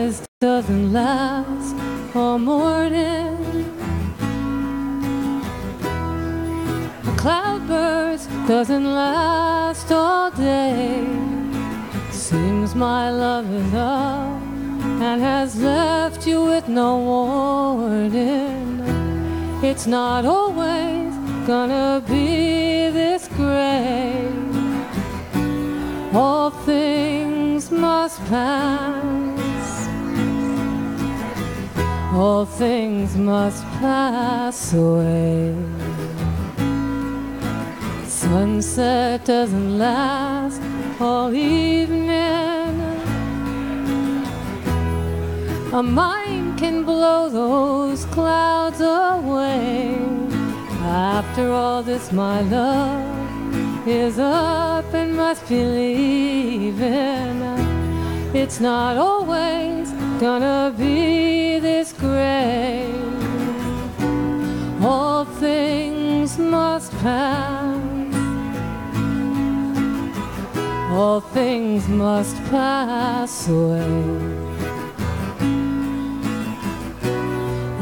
sunrise doesn't last all morning. A cloudburst doesn't last all day. Seems my love is up and has left you with no warning. It's not always gonna be this great. All things must pass. All things must pass away. Sunset doesn't last all evening. A mind can blow those clouds away. After all this, my love is up and must be leaving. It's not always gonna be this great. All things must pass. All things must pass away.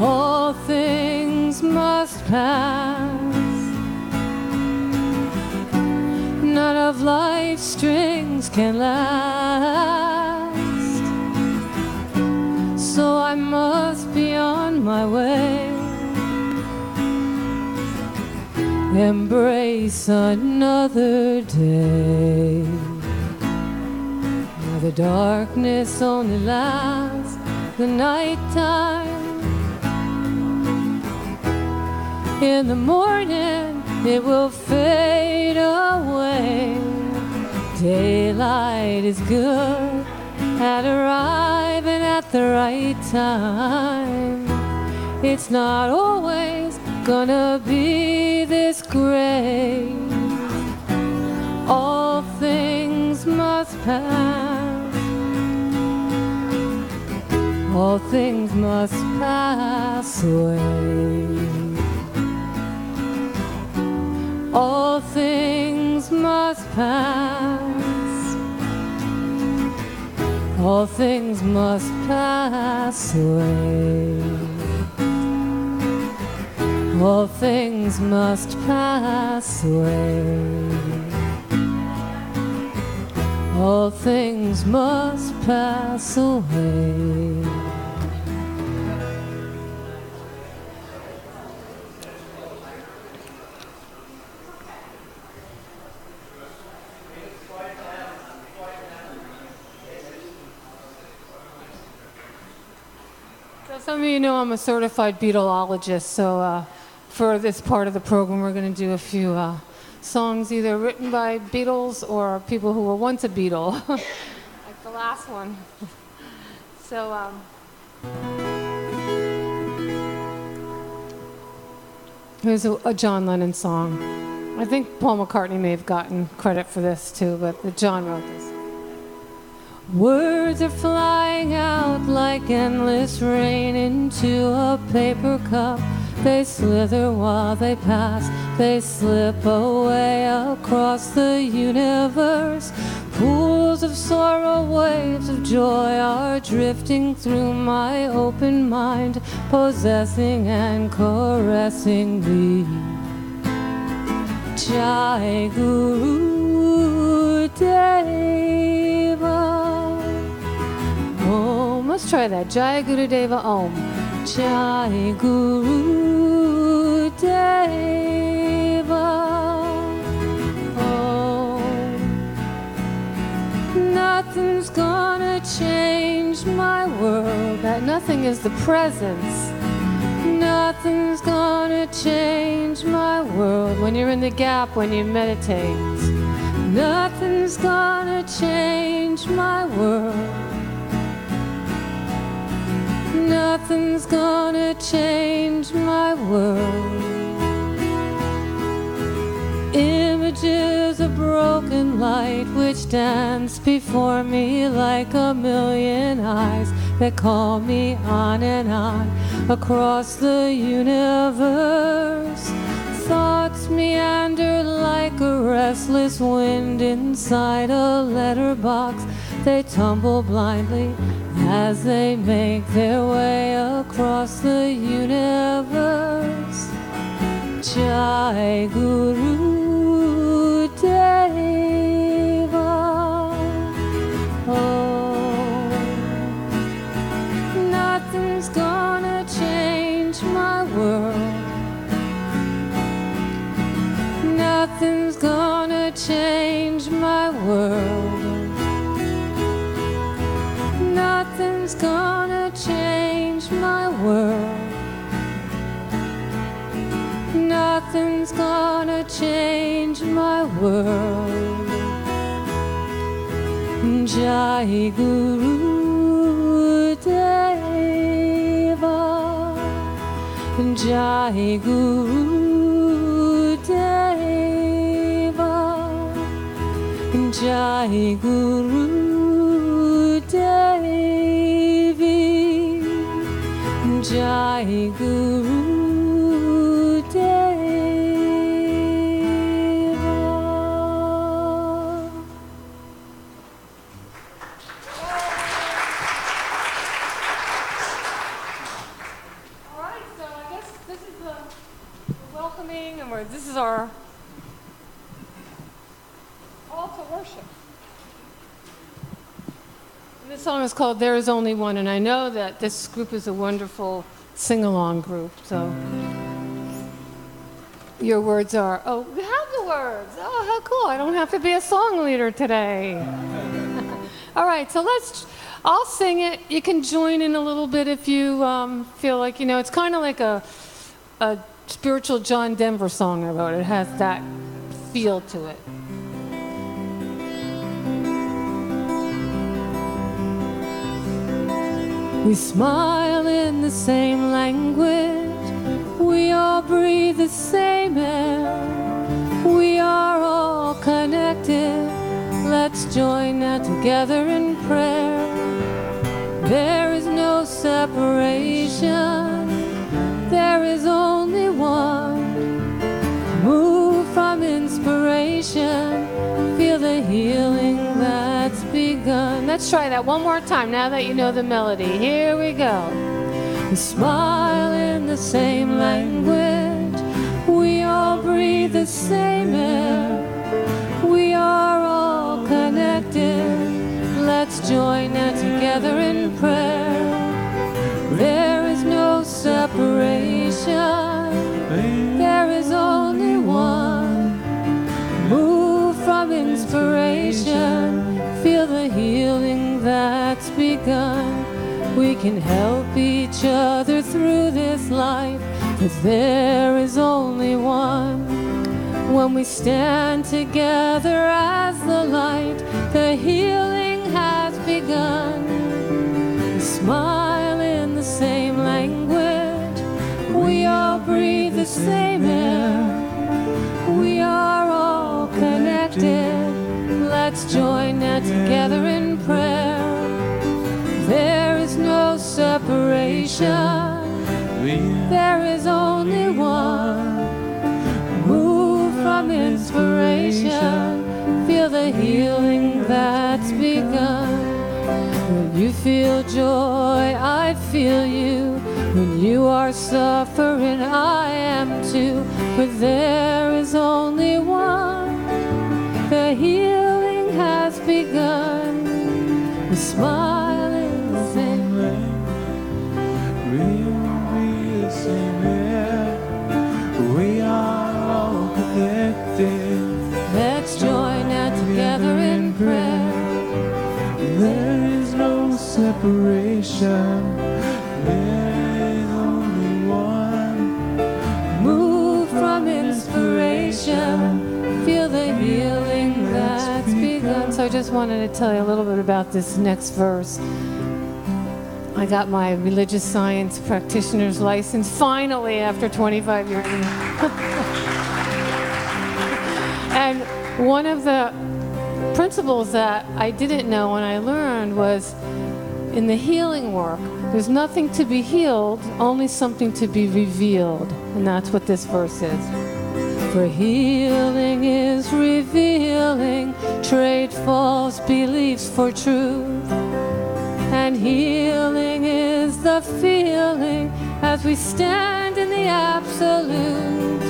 All things must pass. None of life's strings can last. So I must be on my way. Embrace another day. Now the darkness only lasts the nighttime. In the morning it will fade away. Daylight is good at arriving at the right time. It's not always gonna be this great. All things must pass. All things must pass away. All things must pass. All things must pass away. All things must pass away. All things must pass away. Some of you know I'm a certified Beatleologist, so for this part of the program we're going to do a few songs either written by Beatles or people who were once a Beatle, like the last one. So here's a John Lennon song. I think Paul McCartney may have gotten credit for this too, but John wrote this. Words are flying out like endless rain into a paper cup. They slither while they pass, they slip away across the universe. Pools of sorrow, waves of joy are drifting through my open mind, possessing and caressing me. Jai Guru Deva Om. Let's try that. Jai Guru Deva Om. Jai Guru Deva Om. Nothing's gonna change my world. That nothing is the presence. Nothing's gonna change my world. When you're in the gap, when you meditate, nothing's gonna change my world. Nothing's gonna change my world. Images of broken light which dance before me like a million eyes that call me on and on across the universe. Thoughts meander like a restless wind inside a letterbox. They tumble blindly, as they make their way across the universe. Jai Guru Deva. Oh, nothing's gonna change my world. Nothing's gonna change my world. Nothing's gonna change my world. Nothing's gonna change my world. Jai Guru Deva. Jai Guru Deva. Jai Guru Devi. Jai Guru this is our call to worship. This song is called There Is Only One, and I know that this group is a wonderful sing-along group, so your words are, oh, we have the words. Oh, how cool. I don't have to be a song leader today. All right, so I'll sing it. You can join in a little bit if you feel like, it's kind of like a spiritual John Denver song I wrote. It has that feel to it. We smile in the same language. We all breathe the same air. We are all connected. Let's join now together in prayer. There is no separation. There is only one. Move from inspiration. Feel the healing that's begun. Let's try that one more time now that you know the melody. Here we go. We smile in the same language. We all breathe the same air. We are all connected. Let's join now together in prayer. There is no separation. There is only one. Move from inspiration. Feel the healing that's begun. We can help each other through this life, 'cause there is only one. When we stand together as the light, the healing has begun. We smile in the same language. We all breathe the same air. We are all connected. Let's join now together in prayer. There is no separation. There is only one. Move from inspiration. Feel the healing that's begun. When you feel joy, I feel you. When you are suffering, I am too. But there is only one. The healing has begun. We smile in the same way. We'll be the same air. We are all connected. Let's join now together in prayer. There is no separation. There is only one. Move from inspiration. Feel the healing that's begun. So I just wanted to tell you a little bit about this next verse. I got my religious science practitioner's license finally after 25 years. And one of the principles that I didn't know and I learned was in the healing work, there's nothing to be healed, only something to be revealed. And that's what this verse is. For healing is revealing, trade false beliefs for truth. And healing is the feeling as we stand in the absolute.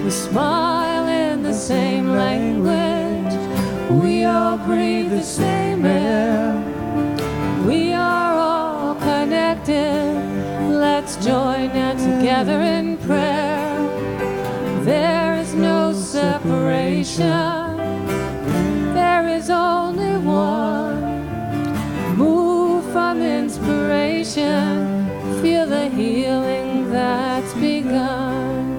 We smile in the same language. We all breathe the same air. We are all connected. Let's join now together in prayer. There is no separation. There is only one. Move from inspiration. Feel the healing that's begun.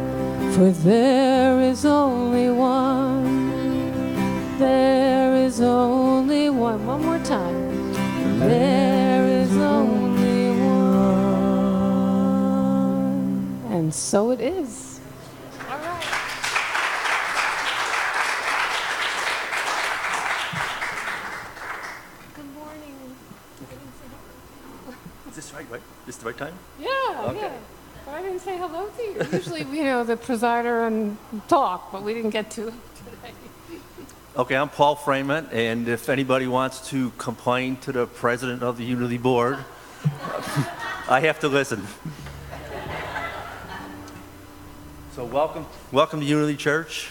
For there is only one. There is only one. One more time. There is only one. And so it is. All right. Good morning. Is this right? This the right time? Yeah, Okay. yeah. But I didn't say hello to you. Usually, the presider and talk, but we didn't get to it today. Okay, I'm Paul Freeman, and if anybody wants to complain to the president of the Unity Board, I have to listen. So welcome to Unity Church,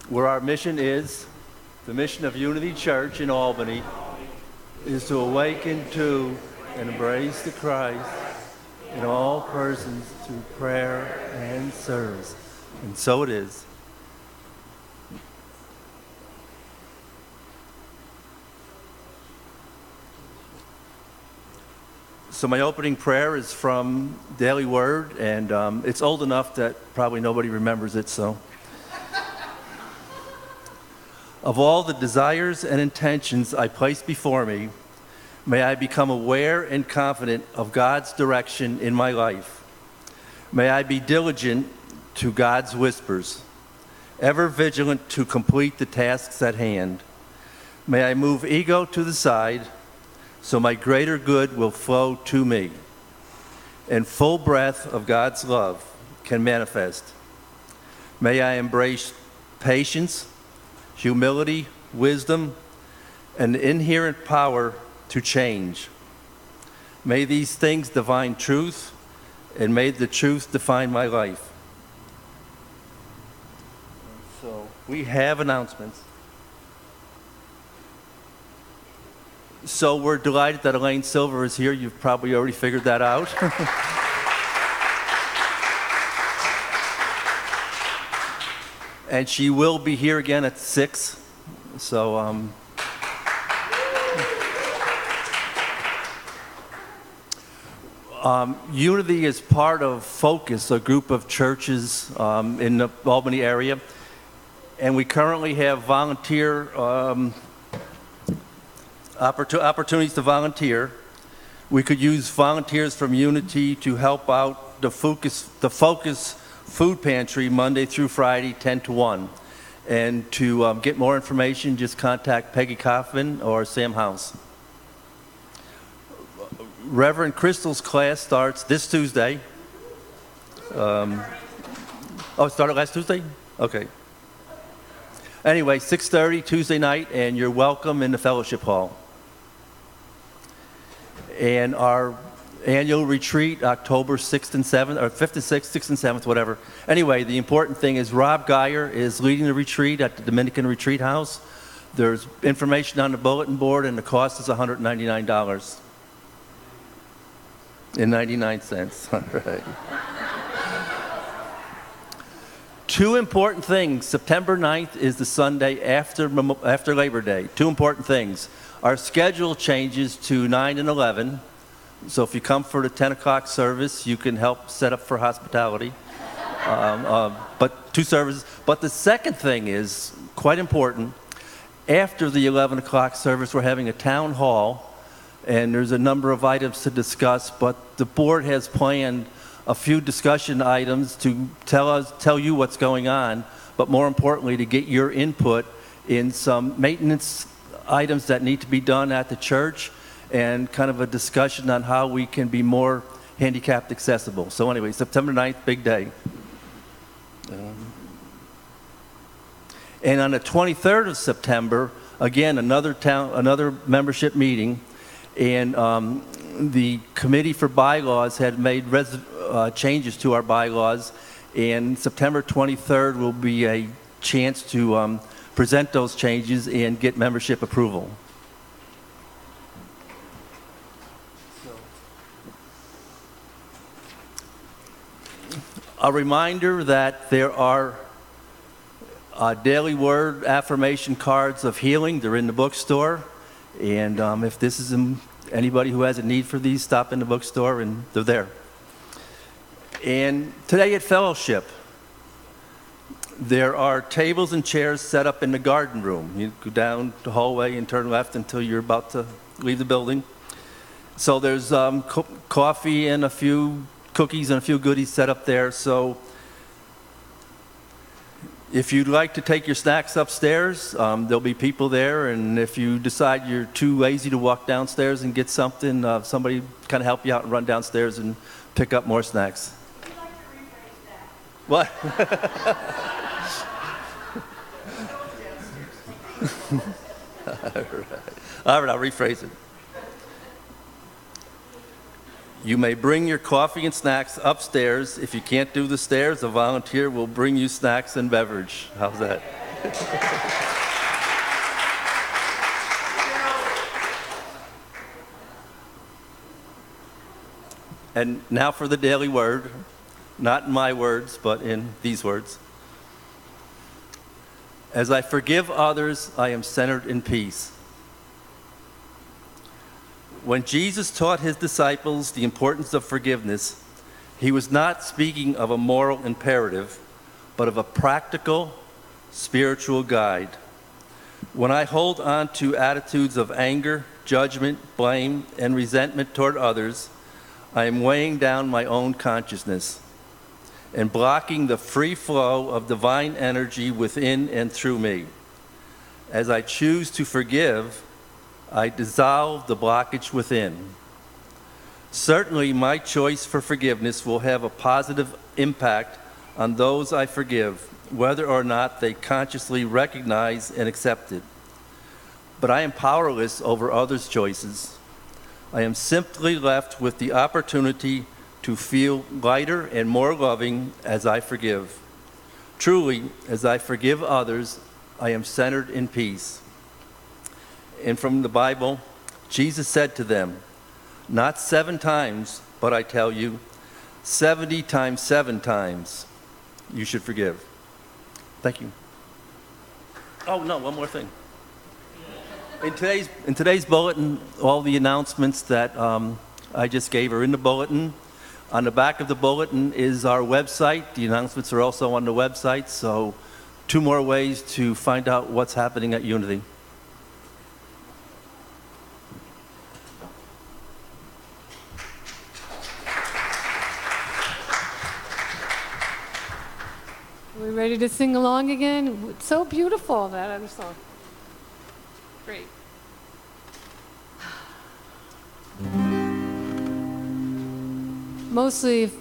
where our mission is, the mission of Unity Church in Albany, is to awaken to and embrace the Christ in all persons through prayer and service. And so it is. So my opening prayer is from Daily Word, and it's old enough that probably nobody remembers it, so. Of all the desires and intentions I place before me, may I become aware and confident of God's direction in my life. May I be diligent to God's whispers, ever vigilant to complete the tasks at hand. May I move ego to the side so my greater good will flow to me, and full breath of God's love can manifest. May I embrace patience, humility, wisdom, and the inherent power to change. May these things define truth, and may the truth define my life. So we have announcements. So we're delighted that Elaine Silver is here. You've probably already figured that out. And she will be here again at 6. So Unity is part of Focus, a group of churches in the Albany area. And we currently have volunteer opportunities to volunteer. We could use volunteers from Unity to help out the Focus Food Pantry Monday through Friday, 10 to 1. And to get more information, just contact Peggy Kaufman or Sam House. Reverend Crystal's class starts this Tuesday. It started last Tuesday? Okay. Anyway, 6:30 Tuesday night, and you're welcome in the fellowship hall. And our annual retreat, October 6th and 7th, or 5th and 6th, 6th and 7th, whatever. Anyway, the important thing is Rob Geyer is leading the retreat at the Dominican Retreat House. There's information on the bulletin board, and the cost is $199.99. All right. Two important things. September 9th is the Sunday after Labor Day. Two important things. Our schedule changes to 9 and 11. So if you come for the 10 o'clock service, you can help set up for hospitality. But two services. But the second thing is quite important. After the 11 o'clock service, we're having a town hall, and there's a number of items to discuss, but the board has planned a few discussion items to tell you what's going on, but more importantly, to get your input in some maintenance items that need to be done at the church, and kind of a discussion on how we can be more handicapped accessible. So anyway, September 9th, big day. And on the 23rd of September, again, another membership meeting, and the committee for bylaws had made changes to our bylaws, and September 23rd will be a chance to present those changes and get membership approval. A reminder that there are daily word affirmation cards of healing. They're in the bookstore. And if this is anybody who has a need for these, stop in the bookstore and they're there. And today at Fellowship, there are tables and chairs set up in the garden room. You go down the hallway and turn left until you're about to leave the building. So there's coffee and a few cookies and a few goodies set up there. So if you'd like to take your snacks upstairs, there'll be people there. And if you decide you're too lazy to walk downstairs and get something, somebody kind of help you out and run downstairs and pick up more snacks. Would you like to rephrase that? What? All right, I'll rephrase it. You may bring your coffee and snacks upstairs. If you can't do the stairs, a volunteer will bring you snacks and beverage. How's that? And now for the daily word, not in my words, but in these words. As I forgive others, I am centered in peace. When Jesus taught his disciples the importance of forgiveness, he was not speaking of a moral imperative, but of a practical, spiritual guide. When I hold on to attitudes of anger, judgment, blame, and resentment toward others, I am weighing down my own consciousness and blocking the free flow of divine energy within and through me. As I choose to forgive, I dissolve the blockage within. Certainly, my choice for forgiveness will have a positive impact on those I forgive, whether or not they consciously recognize and accept it. But I am powerless over others' choices. I am simply left with the opportunity to feel lighter and more loving as I forgive. Truly, as I forgive others, I am centered in peace. And from the Bible, Jesus said to them, not 7 times, but I tell you, 70 times 7 times, you should forgive. Thank you. Oh, no, one more thing. In today's bulletin, all the announcements that I just gave are in the bulletin. On the back of the bulletin is our website. The announcements are also on the website, so 2 more ways to find out what's happening at Unity. Are we ready to sing along again? It's so beautiful, that other song. Great. Mostly,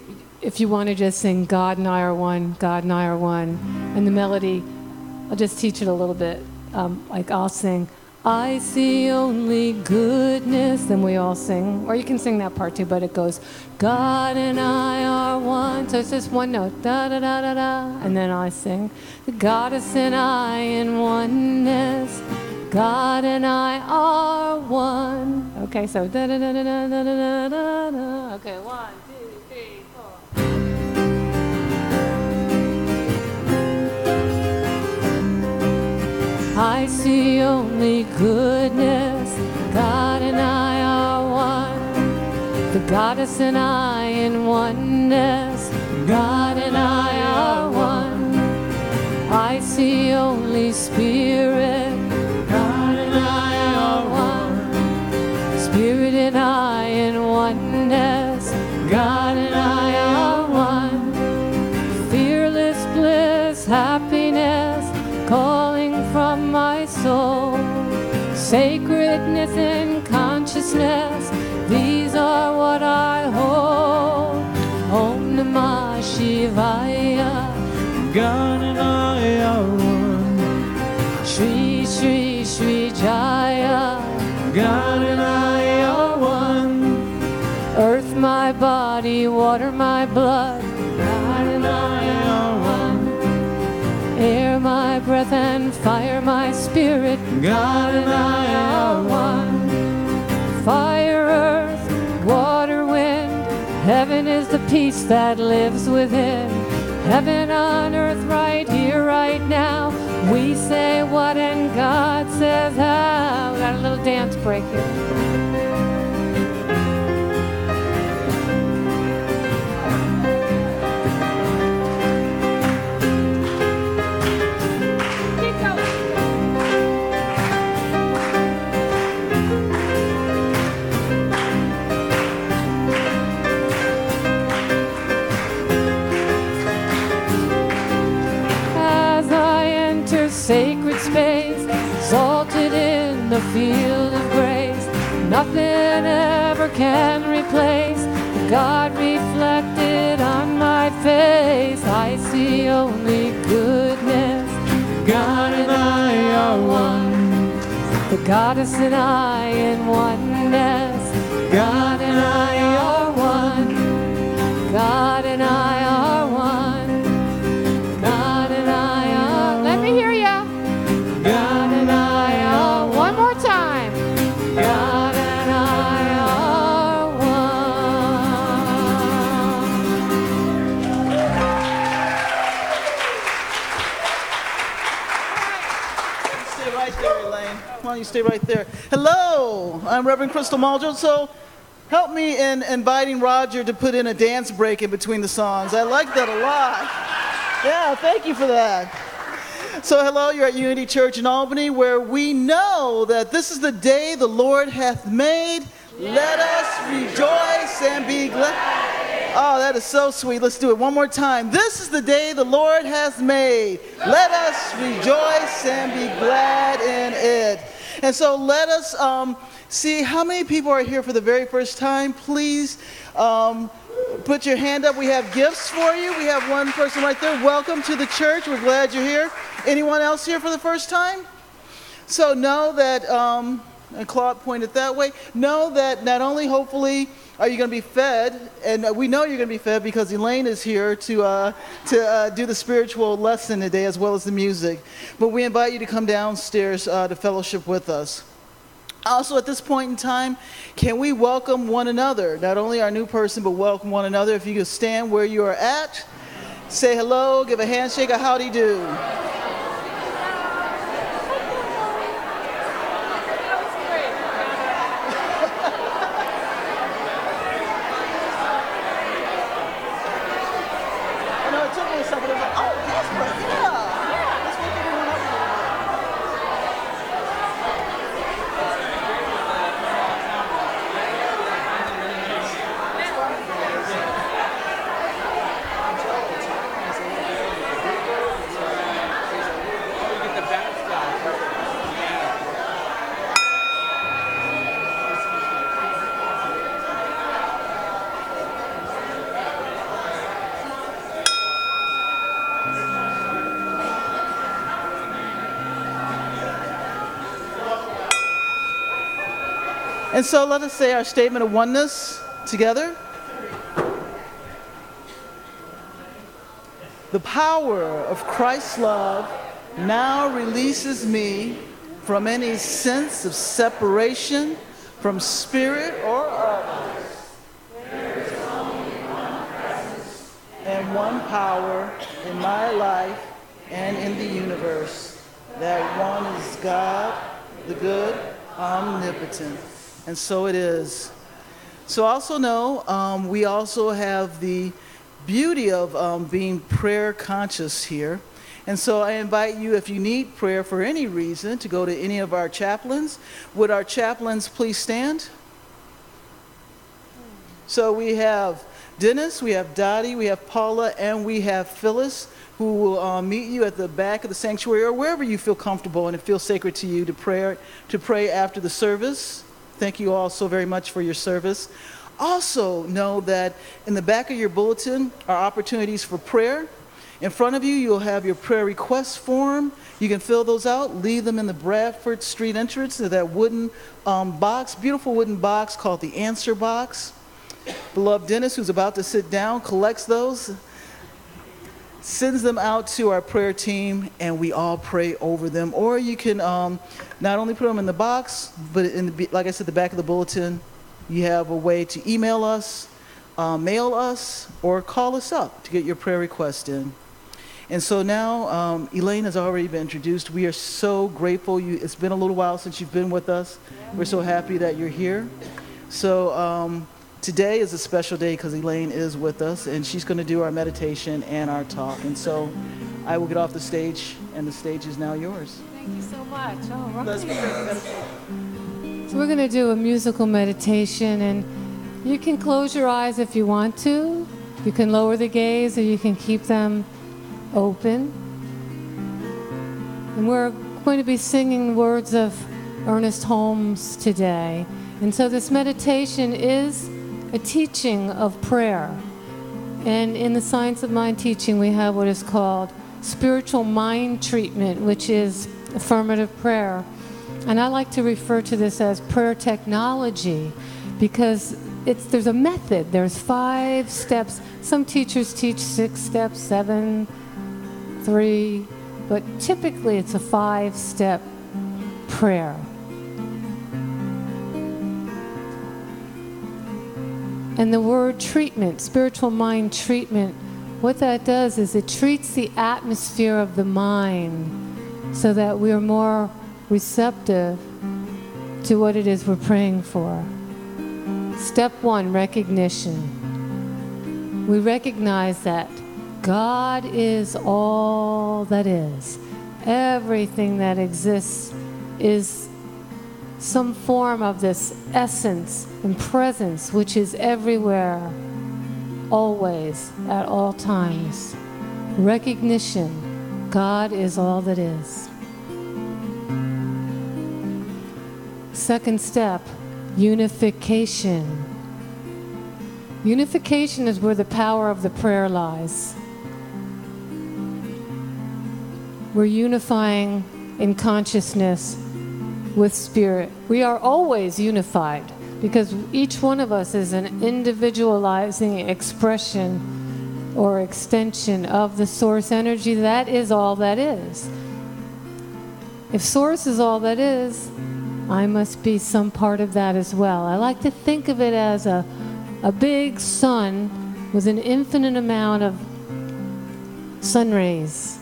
if you want to just sing God and I are one, God and I are one, and the melody, I'll just teach it a little bit. Like I'll sing, I see only goodness, then we all sing, or you can sing that part too, but it goes, God and I are one, so it's just one note, da da da da da, and then I sing, the goddess and I in oneness, God and I are one. Okay, so da da da da da da da da da. Okay, 1, 2, 3, 4. I see only goodness, God and I are one. The goddess and I in oneness, God and I are one. I see only spirit, God and I are one. Spirit and I in oneness, God and I are one. Fearless bliss, happiness, calling from my soul. Sacredness and consciousness, these are what I hold. Om Namah Shivaya, God and I are one. Shri Shri Shri God and I are one. Earth my body, water my blood, God and I are one. Air my breath and fire my spirit, God and I are one. Fire, earth, water, wind, heaven is the peace that lives within. Heaven on earth right here, right now. We say what and God says how. We got a little dance break here. Sacred space, exalted in the field of grace. Nothing ever can replace God reflected on my face. I see only goodness. God and I are one. The goddess and I in oneness. God and I are one. God and I are one. God and I are. Let me hear ya. God and I are. One more time. God and I are one. Stay right there, Elaine. Why don't you stay right there? Hello, I'm Reverend Crystal Muldrow. So help me in inviting Roger to put in a dance break in between the songs. I like that a lot. Yeah, thank you for that. So hello, you're at Unity Church in Albany, where we know that this is the day the Lord hath made. Let us rejoice and be glad. Oh, that is so sweet. Let's do it one more time. This is the day the Lord hath made. Let us rejoice and be glad in it. And so let us see how many people are here for the very first time. Please put your hand up. We have gifts for you. We have one person right there. Welcome to the church. We're glad you're here. Anyone else here for the first time? So know that, and Claude pointed that way, know that not only hopefully are you going to be fed, and we know you're going to be fed because Elaine is here to do the spiritual lesson today as well as the music, but we invite you to come downstairs to fellowship with us. Also, at this point in time, can we welcome one another? Not only our new person, but welcome one another. If you could stand where you are at, say hello, give a handshake, a howdy do. And so let us say our statement of oneness together. The power of Christ's love now releases me from any sense of separation from spirit or others. There is only one presence and one power in my life and in the universe. That one is God, the good, omnipotent. And so it is. So also know, we also have the beauty of being prayer conscious here. And so I invite you, if you need prayer for any reason, to go to any of our chaplains. Would our chaplains please stand? So we have Dennis, we have Dottie, we have Paula, and we have Phyllis, who will meet you at the back of the sanctuary or wherever you feel comfortable and it feels sacred to you to pray after the service. Thank you all so very much for your service. Also know that in the back of your bulletin are opportunities for prayer. In front of you, you'll have your prayer request form. You can fill those out, leave them in the Bradford Street entrance to that wooden box, beautiful wooden box called the answer box. Beloved Dennis, who's about to sit down, collects those, sends them out to our prayer team, and we all pray over them. Or you can not only put them in the box, but like I said, the back of the bulletin, you have a way to email us, mail us, or call us up to get your prayer request in. And so now, Elaine has already been introduced. We are so grateful. It's been a little while since you've been with us. We're so happy that you're here. So today is a special day because Elaine is with us, and she's going to do our meditation and our talk. And so I will get off the stage, and the stage is now yours. Thank you so much. All right. Let's prepare for meditation. So we're going to do a musical meditation, and you can close your eyes if you want to. You can lower the gaze, or you can keep them open. And we're going to be singing words of Ernest Holmes today. And so this meditation is a teaching of prayer. And in the Science of Mind teaching, we have what is called spiritual mind treatment, which is affirmative prayer. And I like to refer to this as prayer technology because there's a method. There's 5 steps. Some teachers teach 6 steps, 7, 3, but typically it's a 5-step prayer. And the word treatment, spiritual mind treatment, what that does is it treats the atmosphere of the mind so that we're more receptive to what it is we're praying for. Step 1, recognition. We recognize that God is all that is. Everything that exists is some form of this essence and presence which is everywhere, always, at all times. Recognition, God is all that is. Second step, unification. Unification is where the power of the prayer lies. We're unifying in consciousness with spirit. We are always unified because each one of us is an individualizing expression or extension of the source energy that is all that is. If source is all that is, I must be some part of that as well. I like to think of it as a big sun with an infinite amount of sun rays.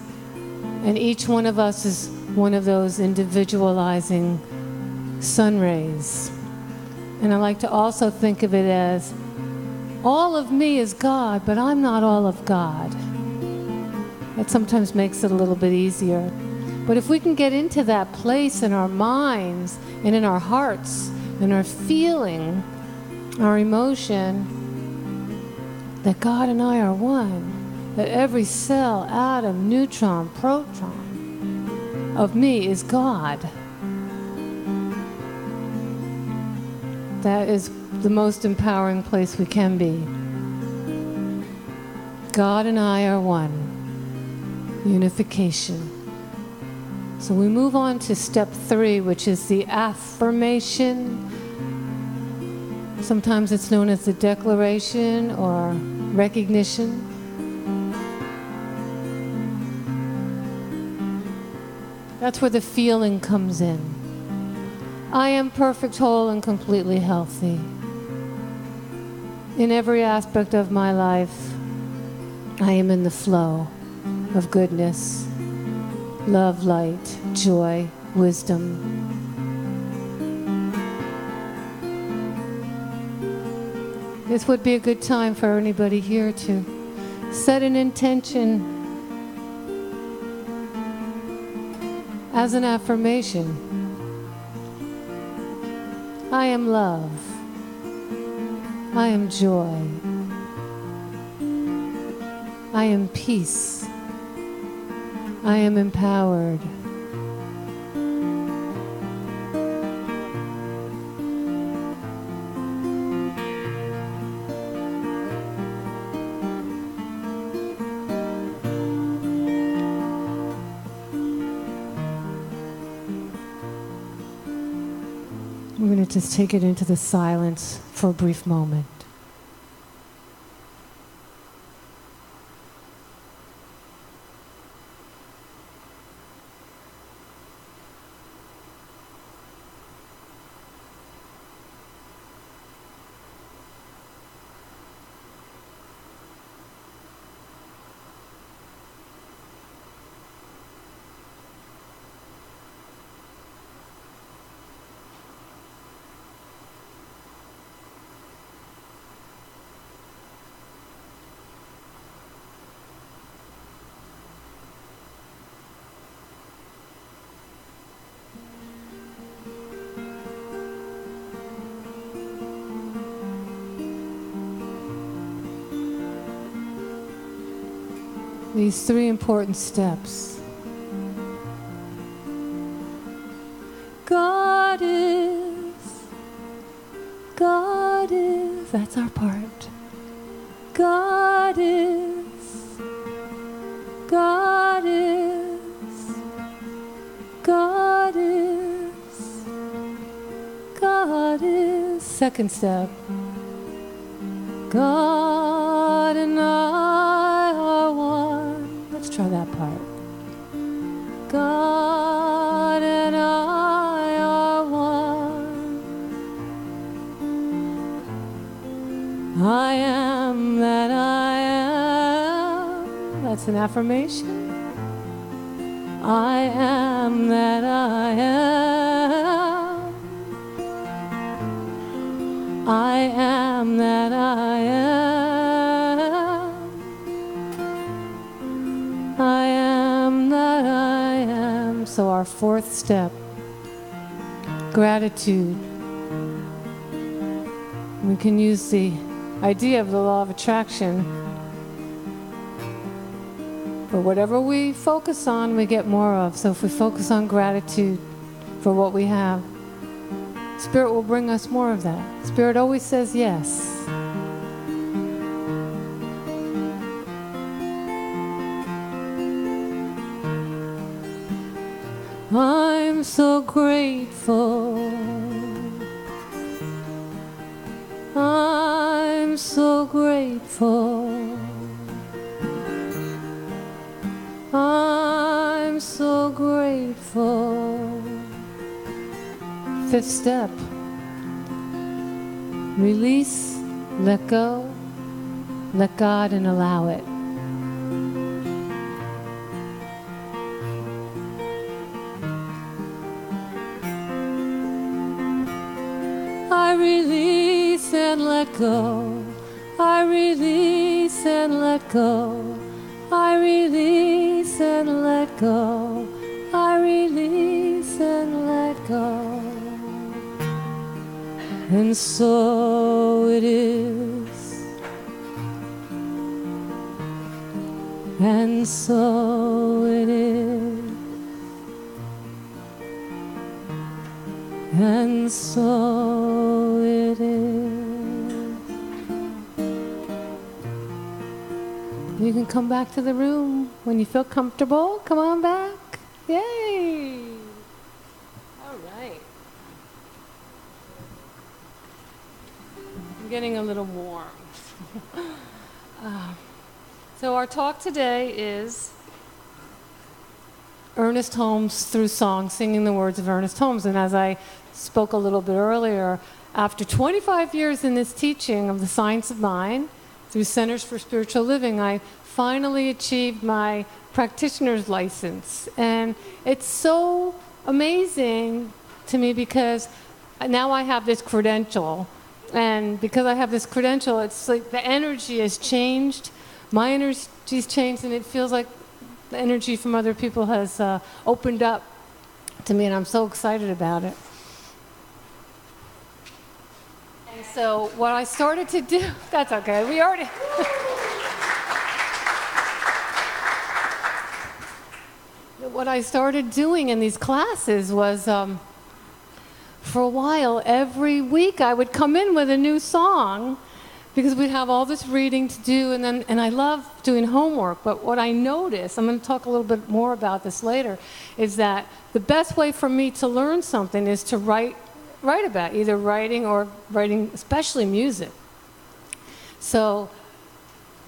And each one of us is one of those individualizing sun rays. And I like to also think of it as all of me is God, but I'm not all of God. That sometimes makes it a little bit easier. But if we can get into that place in our minds and in our hearts and our feeling, our emotion, that God and I are one, that every cell, atom, neutron, proton of me is God. That is the most empowering place we can be. God and I are one. Unification. So we move on to step 3, which is the affirmation. Sometimes it's known as the declaration or recognition. That's where the feeling comes in. I am perfect, whole, and completely healthy. In every aspect of my life, I am in the flow of goodness, love, light, joy, wisdom. This would be a good time for anybody here to set an intention as an affirmation. I am love. I am joy. I am peace. I am empowered. Let's just take it into the silence for a brief moment. These 3 important steps. God is, that's our part. God is, God is, God is, God is. Second step. God and I are one. Let's try that part. God and I are one. I am that I am. That's an affirmation. I am that I am. I am that I am. I am that I am. So our 4th step, gratitude. We can use the idea of the law of attraction. For whatever we focus on, we get more of. So if we focus on gratitude for what we have, Spirit will bring us more of that. Spirit always says yes. I'm so grateful. I'm so grateful. I'm so grateful. 5th step. Release, let go, let God and allow it. I release and let go. I release and let go. I release and let go. I release and let go. And so it is. And so it is. And so it is. You can come back to the room when you feel comfortable. Come on back. Yay! All right. I'm getting a little warm. So our talk today is Ernest Holmes through song, singing the words of Ernest Holmes. And as I spoke a little bit earlier, after 25 years in this teaching of the science of mind through Centers for Spiritual Living, I finally achieved my practitioner's license. And it's so amazing to me because now I have this credential. And because I have this credential, it's like the energy has changed. My energy's changed, and it feels like the energy from other people has opened up to me, and I'm so excited about it. And so what I started to do, that's okay, we already... What I started doing in these classes was, for a while, every week I would come in with a new song, because we'd have all this reading to do, and I love doing homework. But what I noticed, I'm going to talk a little bit more about this later, is that the best way for me to learn something is to write write about, either writing or writing, especially music. So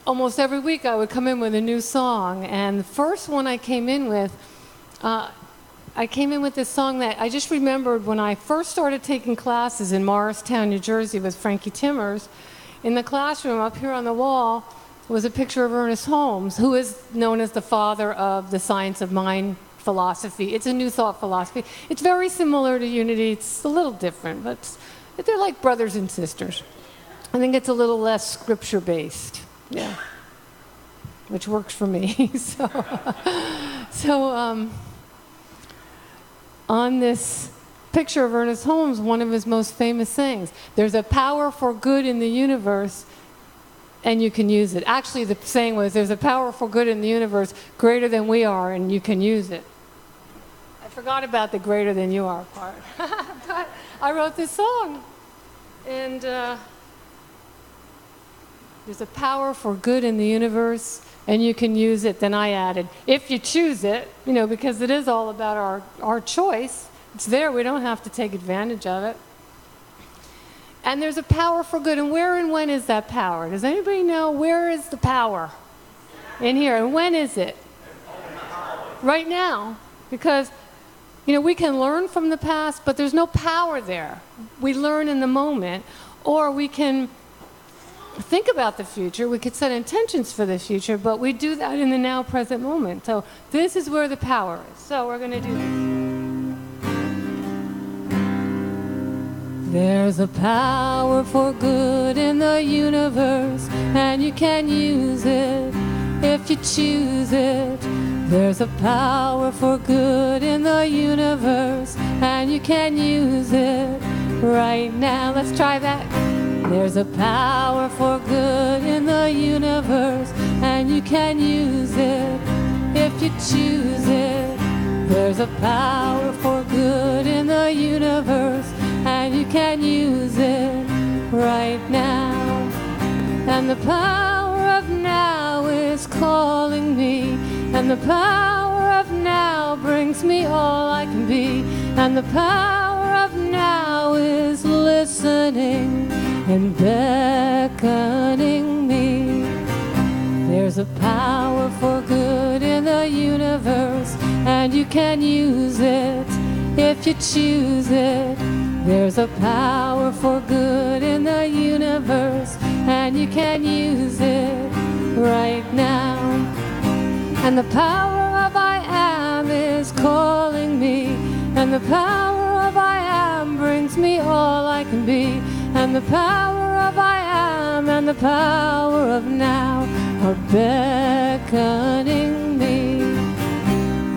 almost every week I would come in with a new song, and the first one I came in with this song that I just remembered when I first started taking classes in Morristown, New Jersey with Frankie Timmers. In the classroom up here on the wall was a picture of Ernest Holmes, who is known as the father of the science of mind philosophy. It's a New Thought philosophy. It's very similar to Unity. It's a little different, but they're like brothers and sisters. I think it's a little less scripture-based, yeah, which works for me. On this picture of Ernest Holmes, one of his most famous things, there's a power for good in the universe, and you can use it. Actually, the saying was, there's a power for good in the universe greater than we are, and you can use it. I forgot about the greater than you are part. But I wrote this song, and there's a power for good in the universe, and you can use it. Then I added, if you choose it, because it is all about our choice. It's there. We don't have to take advantage of it. And there's a power for good. And where and when is that power? Does anybody know where is the power? In here. And when is it? Right now. Because, we can learn from the past, but there's no power there. We learn in the moment, or we can think about the future. We could set intentions for the future, but we do that in the now present moment. So this is where the power is. So we're going to do this. There's a power for good in the universe, and you can use it if you choose it. There's a power for good in the universe, and you can use it right now. Let's try that. There's a power for good in the universe, and you can use it if you choose it. There's a power for good in the universe, and you can use it right now. And the power of now is calling me, and the power of now brings me all I can be, and the power of now is listening and beckoning me. There's a power for good in the universe, and you can use it if you choose it. There's a power for good in the universe, and you can use it right now. And the power of I am is calling me, and the power of I am brings me all I can be, and the power of I am and the power of now are beckoning me.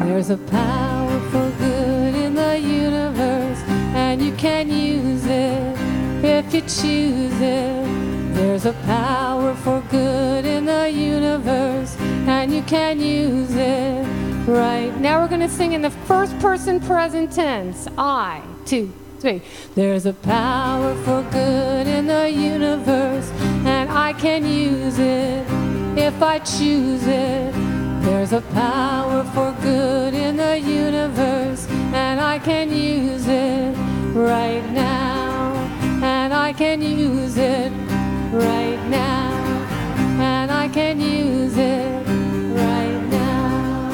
There's a power for good in the universe, and you can use it if you choose it. There's a power for good in the universe, and you can use it right now. We're going to sing in the first person present tense. I, 2, 3. There's a power for good in the universe, and I can use it if I choose it. There's a power for good in the universe, and I can use it right now. And I can use it right now. And I can use it right now.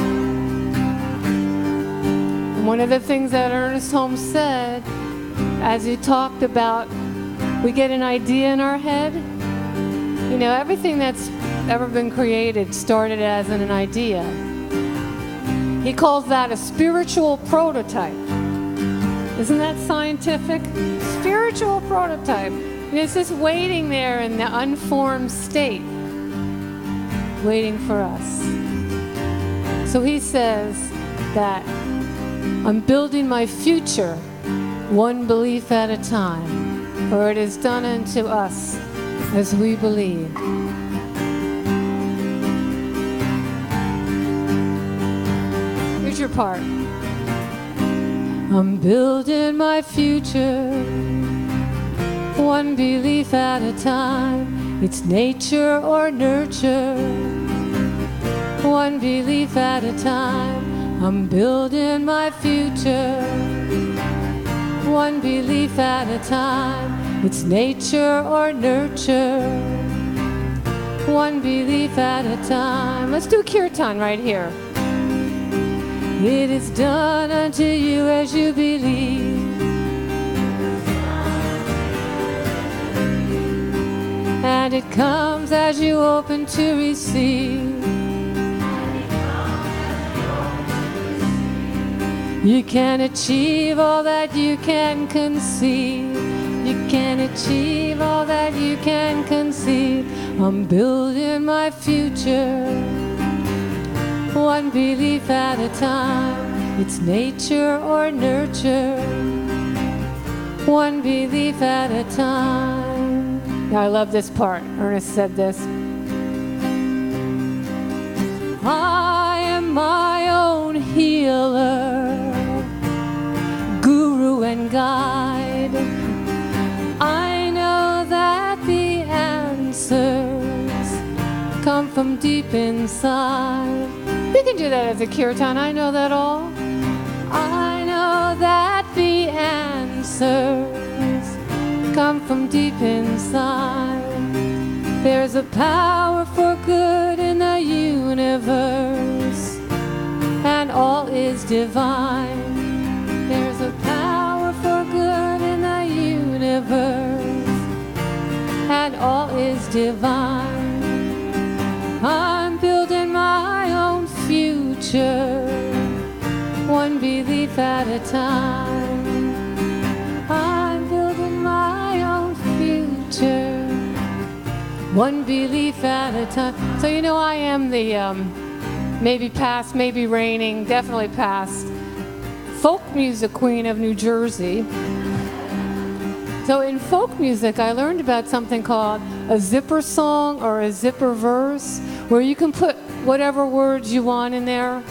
One of the things that Ernest Holmes said, as he talked about, we get an idea in our head. Everything that's ever been created started as an idea. He calls that a spiritual prototype. Isn't that scientific? Spiritual prototype. And it's just waiting there in the unformed state, waiting for us. So he says that I'm building my future one belief at a time, for it is done unto us as we believe. Here's your part. I'm building my future one belief at a time. It's nature or nurture, one belief at a time. I'm building my future one belief at a time. It's nature or nurture, one belief at a time. Let's do kirtan right here. It is done unto you as you believe. And it comes as you open to receive. You can achieve all that you can conceive. You can achieve all that you can conceive. I'm building my future, one belief at a time. It's nature or nurture, one belief at a time. Now I love this part. Ernest said this. I am my own healer, guru and guide. I know that the answers come from deep inside. We can do that as a kirtan. I know that all. I know that the answers come from deep inside. There's a power for good in the universe, and all is divine. There's a power for good in the universe, and all is divine. I'm building my own future, one belief at a time. I'm building my own future, one belief at a time. So you know I am the maybe past, maybe reigning, definitely past folk music queen of New Jersey. So in folk music, I learned about something called a zipper song or a zipper verse, where you can put whatever words you want in there.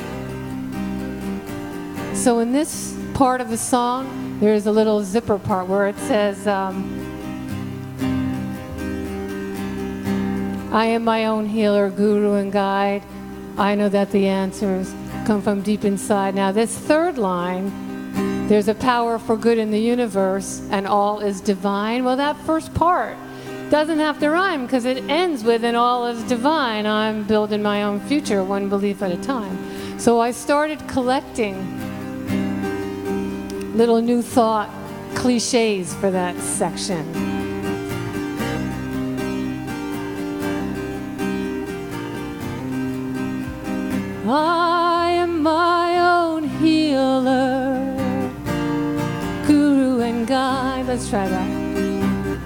So in this part of the song, there's a little zipper part where it says, I am my own healer, guru, and guide. I know that the answers come from deep inside. Now this third line, there's a power for good in the universe, and all is divine. Well, that first part doesn't have to rhyme because it ends with, and all is divine. I'm building my own future, one belief at a time. So I started collecting little new thought cliches for that section. I am my own healer, guru and guide. Let's try that.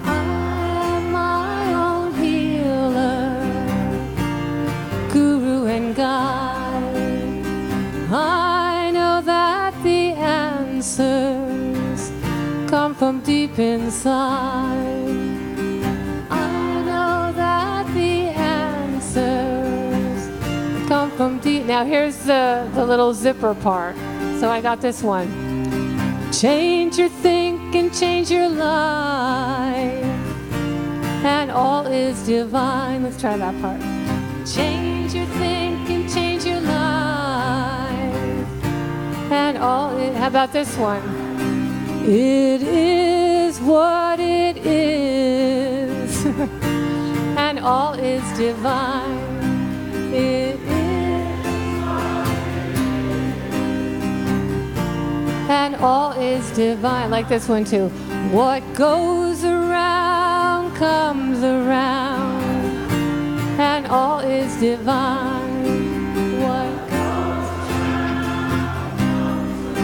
I am my own healer, guru and guide. I know that the answers come from deep inside. I know that the answers come from deep. Now here's the little zipper part. So I got this one. Change your thinking, change your life, and all is divine. Let's try that part. Change your thinking, change your life, and all is. How about this one? It is what it is, and all is divine. It is, and all is divine. Like this one too. What goes around comes around, and all is divine. What goes around comes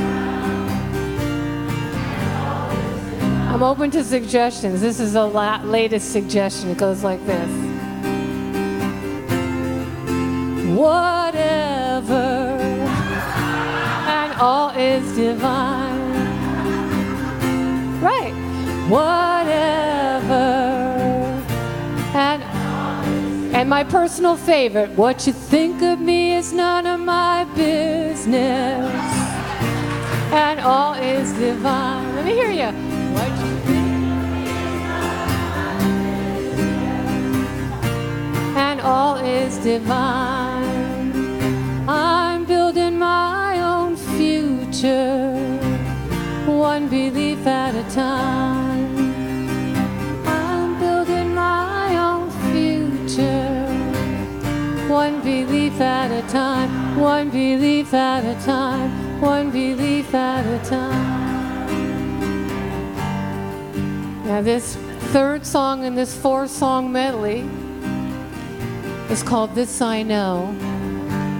around. I'm open to suggestions. This is the latest suggestion. It goes like this. Whatever, and all is divine. Right. Whatever, and my personal favorite, what you think of me is none of my business, and all is divine. Let me hear you. What you think of me is none of my business, and all is divine. I'm building my own future, one belief at time. I'm building my own future, one belief at a time, one belief at a time, one belief at a time. Now this third song in this 4-song medley is called This I Know.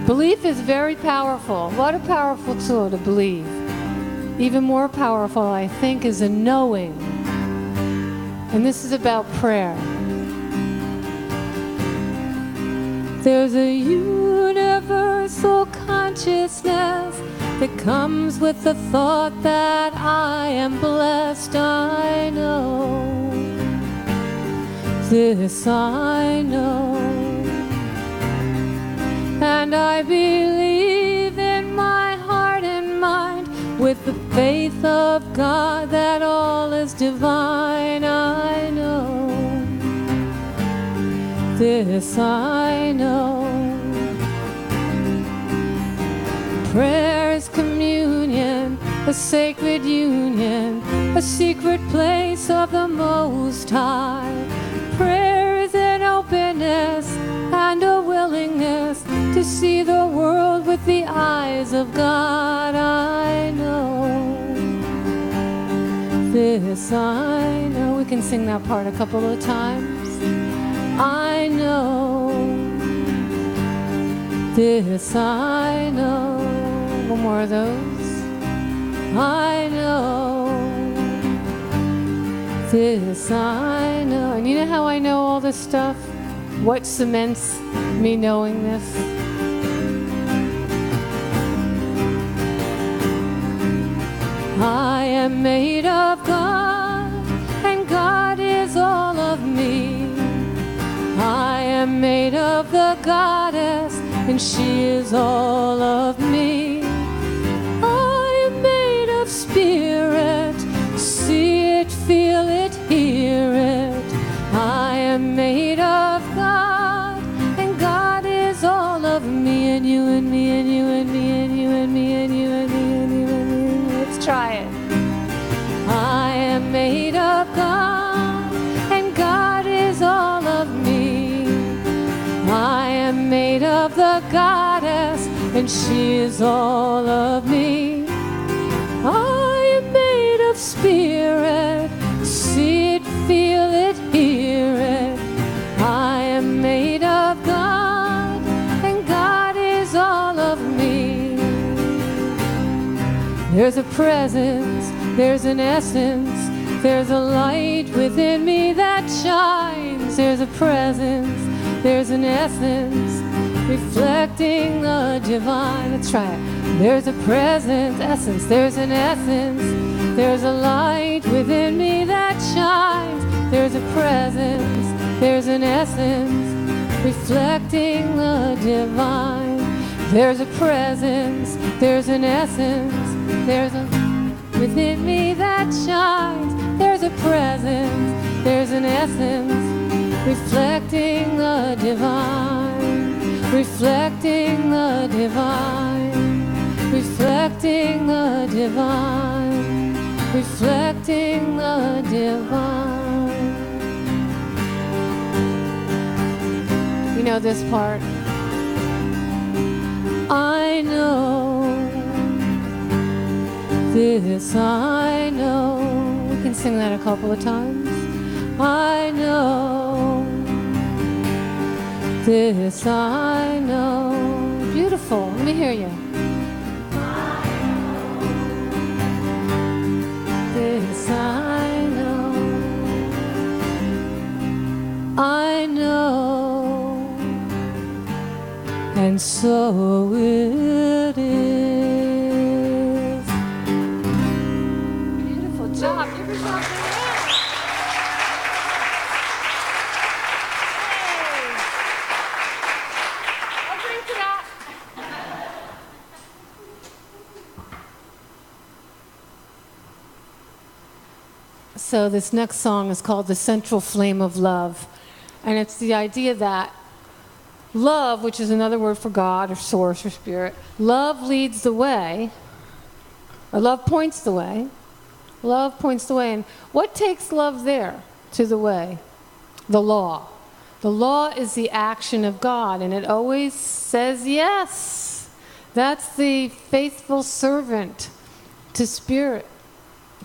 Belief is very powerful. What a powerful tool to believe. Even more powerful, I think, is a knowing. And this is about prayer. There's a universal consciousness that comes with the thought that I am blessed. I know. This I know. And I believe in my heart and mind with the faith of God that all is divine. I know. This I know. Prayer is communion, a sacred union, a secret place of the Most High. Prayer is an openness and a willingness to see the world with the eyes of God. I know. This I know. We can sing that part a couple of times. I know. This I know. One more of those. I know. This I know. And you know how I know all this stuff? What cements me knowing this? I am made of God, and God is all of me. I am made of the goddess, and she is all of me. I am made of spirit, see it, feel it, hear it. I am made of God, and God is all of me, and you and me, and you and me, and you and me, and you and me, and you and me. Let's try it. I am made of God, and God is all of me. I am made of the goddess, and she is all of me. I am made of spirit, see it, feel it, hear it. I am made of God, and God is all of me. There's a presence, there's an essence, there's a light within me that shines. There's a presence, there's an essence, reflecting the divine. Let's try it. There's a presence, essence, there's an essence, there's a light within me that shines. There's a presence, there's an essence, reflecting the divine. There's a presence, there's an essence, there's a within me that shines. There's a presence, there's an essence, reflecting the divine, reflecting the divine, reflecting the divine, reflecting the divine. You know this part? I know. This I know. We can sing that a couple of times. I know. This I know. Beautiful. Let me hear you. This I know. I know. And so it is. Beautiful job. Give yourself a hand. Hey. I'll drink to that. So this next song is called The Central Flame of Love. And it's the idea that love, which is another word for God or source or spirit, love leads the way, or love points the way, Love points the way. And what takes love there to the way? The law. The law is the action of God, and it always says yes. That's the faithful servant to spirit,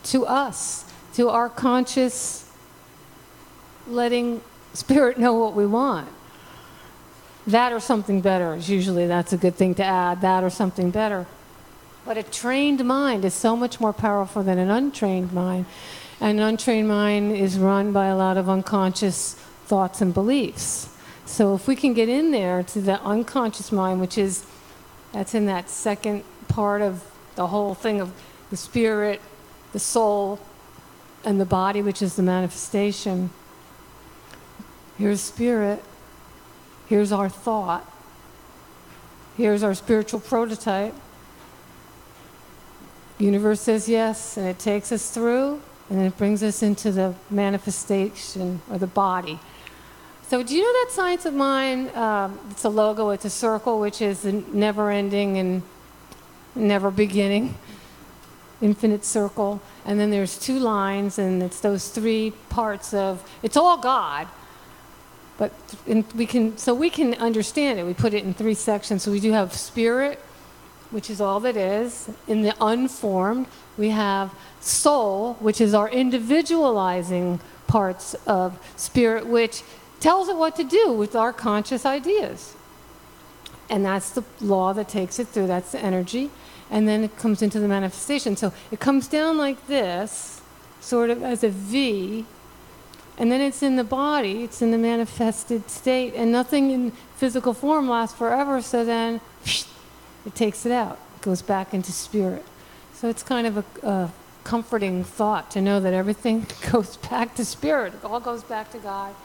to us, to our conscious letting spirit know what we want. That or something better is usually, that's a good thing to add, that or something better. But a trained mind is so much more powerful than an untrained mind. And an untrained mind is run by a lot of unconscious thoughts and beliefs. So if we can get in there to the unconscious mind, that's in that second part of the whole thing of the spirit, the soul, and the body, which is the manifestation. Here's spirit. Here's our thought. Here's our spiritual prototype. Universe says yes, and it takes us through, and then it brings us into the manifestation, or the body. So do you know that science of mind? It's a logo, it's a circle, which is the never-ending and never-beginning infinite circle. And then there's two lines, and it's those three parts of, it's all God. But we can understand it. We put it in three sections. So we do have spirit, which is all that is. In the unformed, we have soul, which is our individualizing parts of spirit, which tells it what to do with our conscious ideas. And that's the law that takes it through. That's the energy. And then it comes into the manifestation. So it comes down like this, sort of as a V, and then it's in the body, it's in the manifested state, and nothing in physical form lasts forever, so then it takes it out. It goes back into spirit. So it's kind of a comforting thought to know that everything goes back to spirit. It all goes back to God.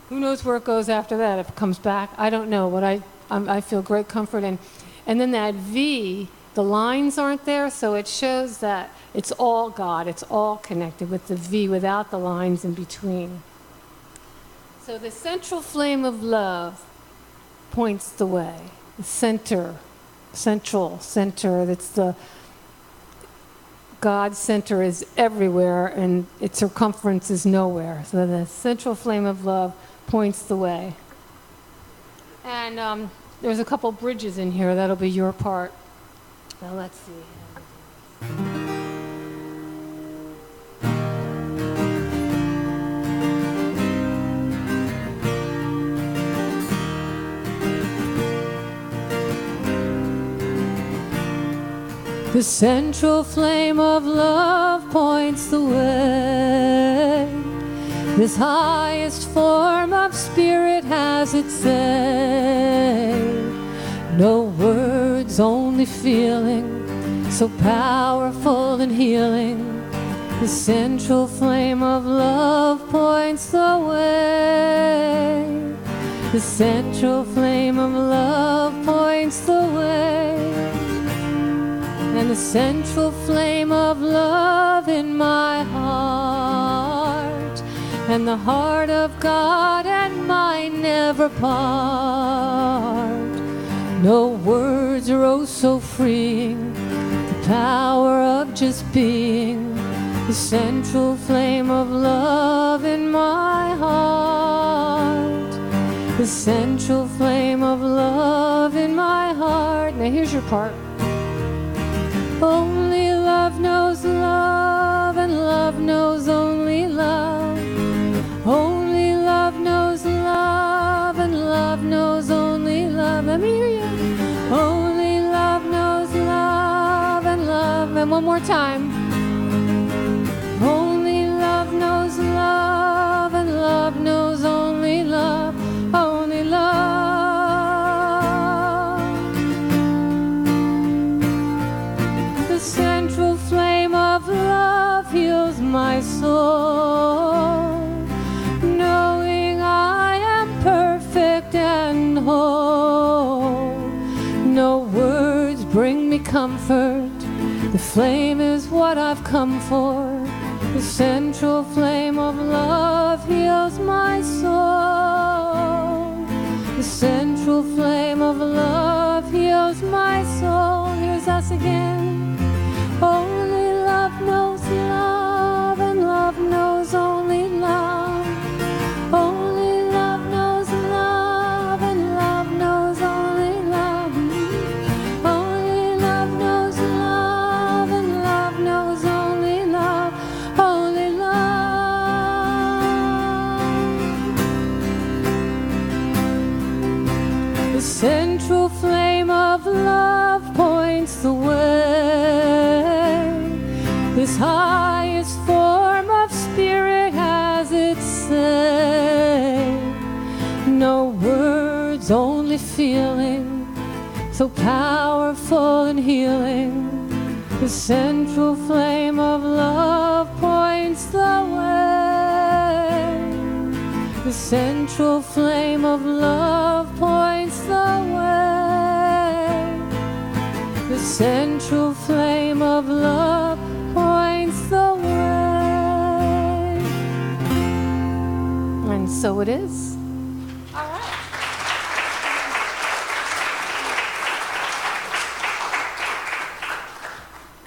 Who knows where it goes after that, if it comes back? I don't know, but I feel great comfort in. And then that V, the lines aren't there, so it shows that it's all God. It's all connected with the V without the lines in between. So the central flame of love points the way. The central center, that's the God's center is everywhere, and its circumference is nowhere. So the central flame of love points the way. And there's a couple bridges in here. That'll be your part. Now let's see. The central flame of love points the way. This highest form of spirit has its say. No words, only feeling, so powerful and healing. The central flame of love points the way. The central flame of love points the way. And the central flame of love in my heart, and the heart of God and mine never part. No words are oh so freeing, the power of just being. The central flame of love in my heart, the central flame of love in my heart. Now here's your part. Only love knows love, and love knows only love. Only love knows love, and love knows only love. Let me hear you. Only love knows love, and love. And one more time. Only love knows love, and love knows only love. Only love. The central flame of love heals my soul, knowing I am perfect and whole. No words bring me comfort, the flame is what I've come for. The central flame of love heals my soul. The central flame of love heals my soul. Here's us again. Only love knows love. central flame of love points the way. This highest form of spirit has its say. No words, only feeling, so powerful and healing. The central flame of love points the way. The central flame of love points the way. The central flame of love points the way. And so it is. All right.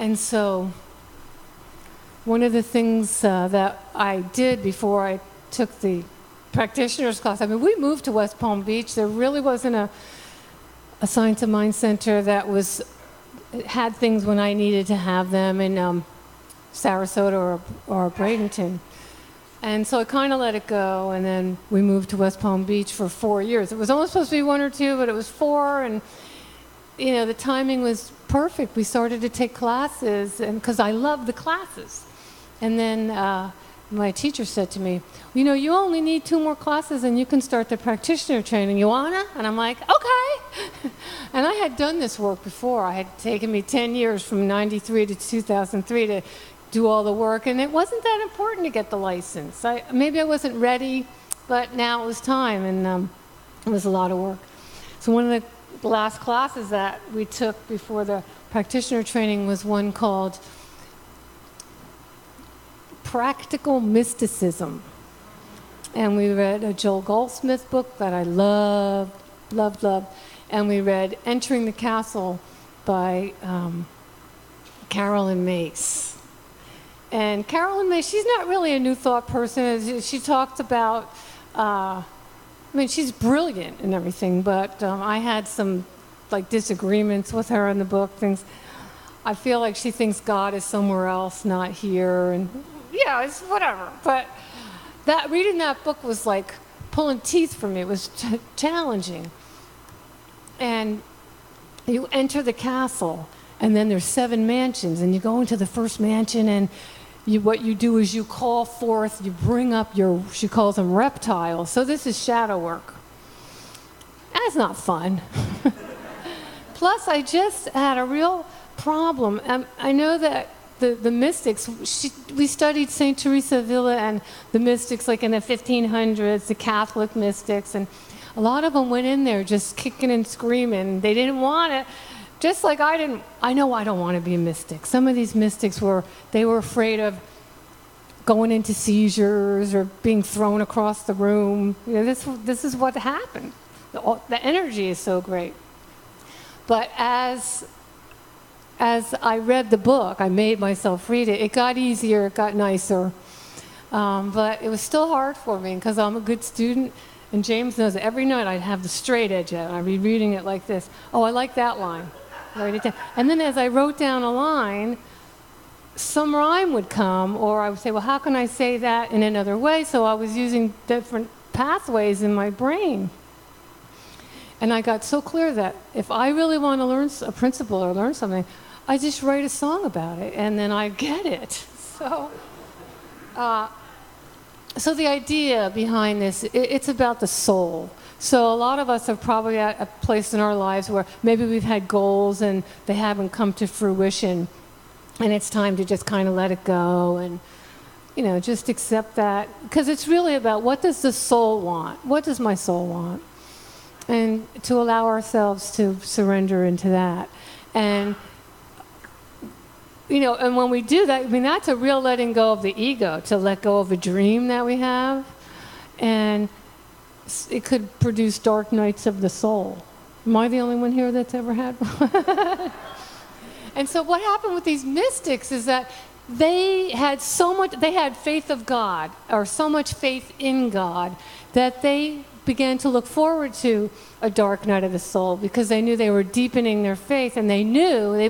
And so, one of the things that I did before I took the practitioner's class, I mean, we moved to West Palm Beach. There really wasn't a Science of Mind center that had things when I needed to have them in Sarasota or Bradenton. And so I kind of let it go, and then we moved to West Palm Beach for 4 years. It was only supposed to be 1 or 2, but it was 4, and you know, the timing was perfect. We started to take classes, and because I loved the classes. And then my teacher said to me, you know, you only need 2 more classes and you can start the practitioner training. You wanna? And I'm like, okay. And I had done this work before. It had taken me 10 years from 93 to 2003 to do all the work, and it wasn't that important to get the license. Maybe I wasn't ready, but now it was time, and it was a lot of work. So one of the last classes that we took before the practitioner training was one called Practical Mysticism. And we read a Joel Goldsmith book that I loved. And we read Entering the Castle by Carolyn Mace. And Carolyn Mace, she's not really a New Thought person. She talked about, I mean, she's brilliant and everything, but I had some disagreements with her in the book. Things, I feel like she thinks God is somewhere else, not here, and yeah, it's whatever. But reading that book was like pulling teeth for me. It was challenging. And you enter the castle, and then there's 7 mansions, and you go into the first mansion, and what you do is you call forth, you bring up she calls them reptiles. So this is shadow work. That's not fun. Plus, I just had a real problem. I know that the mystics, we studied St. Teresa of Avila and the mystics like in the 1500s, the Catholic mystics, and a lot of them went in there just kicking and screaming. They didn't want it. Just like I didn't, I know I don't want to be a mystic. Some of these mystics were afraid of going into seizures or being thrown across the room. You know, this is what happened. The energy is so great. But as I read the book, I made myself read it. It got easier, it got nicer. But it was still hard for me because I'm a good student. And James knows that every night I'd have the straight edge out. I'd be reading it like this. Oh, I like that line. Write it down. And then as I wrote down a line, some rhyme would come, or I would say, well, how can I say that in another way? So I was using different pathways in my brain. And I got so clear that if I really want to learn a principle or learn something, I just write a song about it, and then I get it. So the idea behind this, it's about the soul. So a lot of us are probably at a place in our lives where maybe we've had goals and they haven't come to fruition, and it's time to just kind of let it go and, you know, just accept that. Because it's really about, what does the soul want? What does my soul want? And to allow ourselves to surrender into that. And, you know, and when we do that, I mean, that's a real letting go of the ego, to let go of a dream that we have. And it could produce dark nights of the soul. Am I the only one here that's ever had one? And so what happened with these mystics is that they had faith of God, or so much faith in God, that they began to look forward to a dark night of the soul, because they knew they were deepening their faith, and they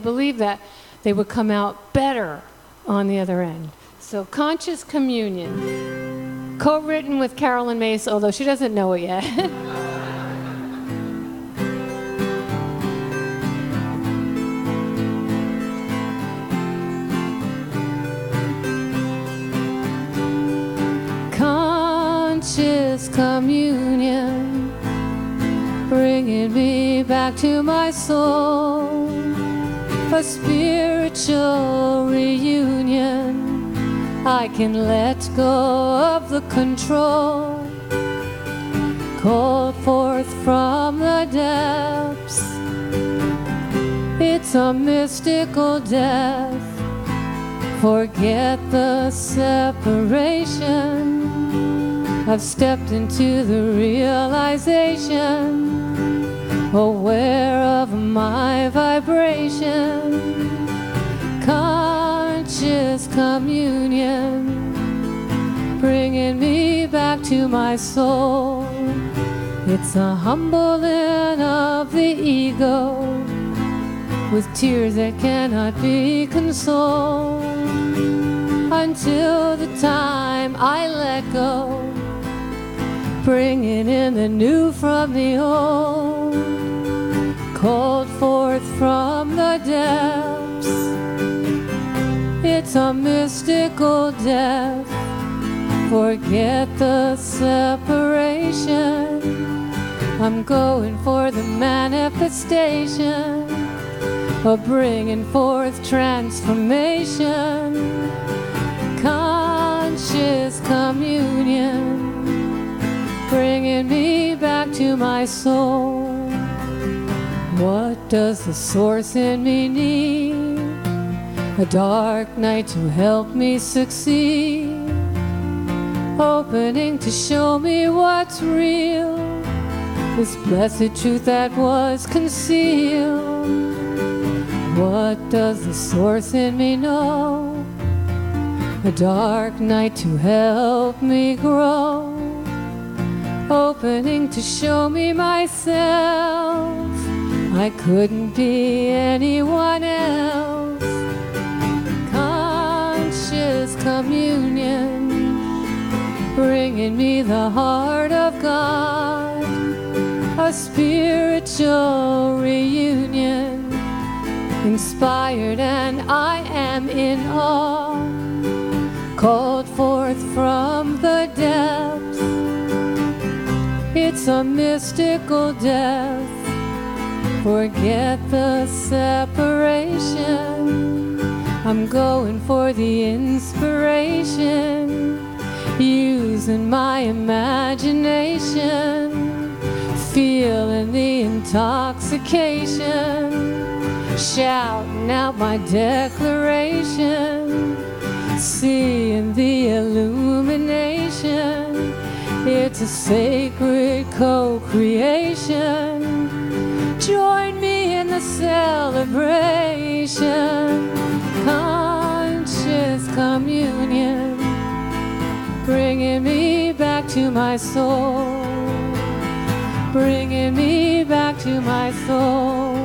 believed that they would come out better on the other end. So Conscious Communion, co-written with Carolyn Mace, although she doesn't know it yet. conscious communion, bringing me back to my soul, a spiritual reunion. I can let go of the control, called forth from the depths. It's a mystical death. Forget the separation. I've stepped into the realization, aware of my vibration. Conscious communion, bringing me back to my soul. It's a humbling of the ego, with tears that cannot be consoled, until the time I let go, bringing in the new from the old, called forth from the depths. It's a mystical death. Forget the separation. I'm going for the manifestation of bringing forth transformation. Conscious communion, bringing me back to my soul. What does the source in me need? A dark night to help me succeed, opening to show me what's real, this blessed truth that was concealed. What does the source in me know? A dark night to help me grow, opening to show me myself. I couldn't be anyone else. Conscious communion, bringing me the heart of God, a spiritual reunion, inspired and I am in awe, called forth from the depths. It's a mystical death. Forget the separation. I'm going for the inspiration, using my imagination, feeling the intoxication, shouting out my declaration, seeing the illumination. It's a sacred co-creation. Join me in the celebration. Conscious communion, bringing me back to my soul, bringing me back to my soul,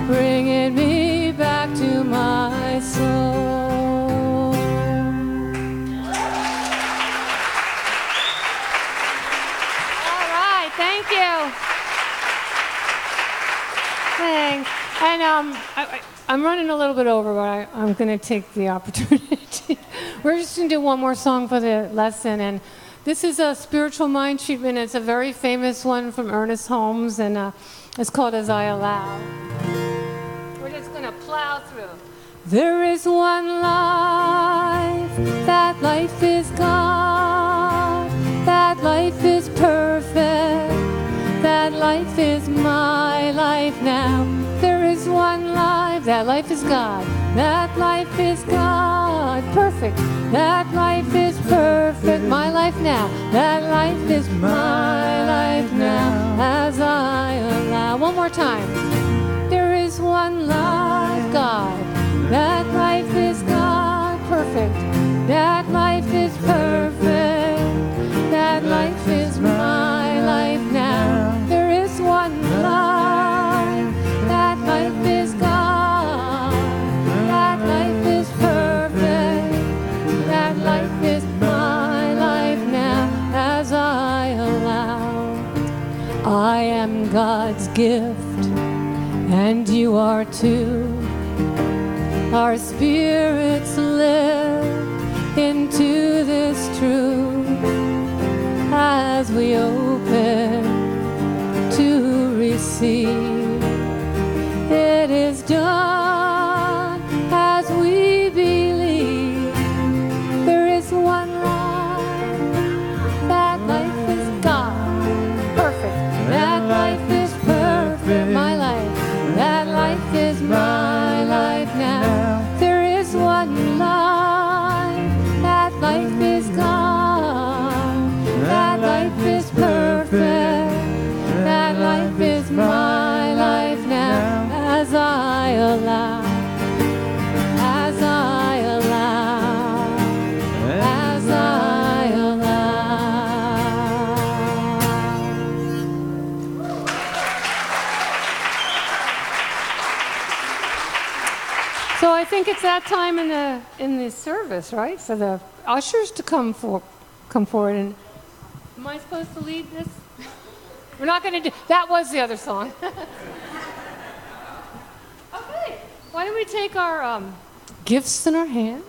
bringing me back to my soul. All right, thank you. Thanks. And I'm running a little bit over, but I'm going to take the opportunity. We're just going to do one more song for the lesson. And this is a spiritual mind treatment. It's a very famous one from Ernest Holmes, and it's called As I Allow. We're just going to plow through. There is one life, that life is God, that life is perfect, that life is my life now. There is one life, that life is God, that life is God, perfect, that life is perfect, my life now, that life is my life now, as I allow. One more time. There is one life, God, that life is God, perfect, that life is perfect, that life is my life now. There is one life, that life is God, that life is perfect, that life is my life now, as I allow. I am God's gift, and you are too. Our spirits live into this truth. as we open to receive. It is done as we believe. There is one life. That life is God. Perfect. That life is perfect. My life. That life is my life now. There is one life. That life is God. That life is perfect. That life is my life now. As I allow, as I allow, as I allow. So I think it's that time in the service, right? For the ushers to come forward. And am I supposed to lead this? We're not going to do. That was the other song. Okay. Why don't we take our gifts in our hands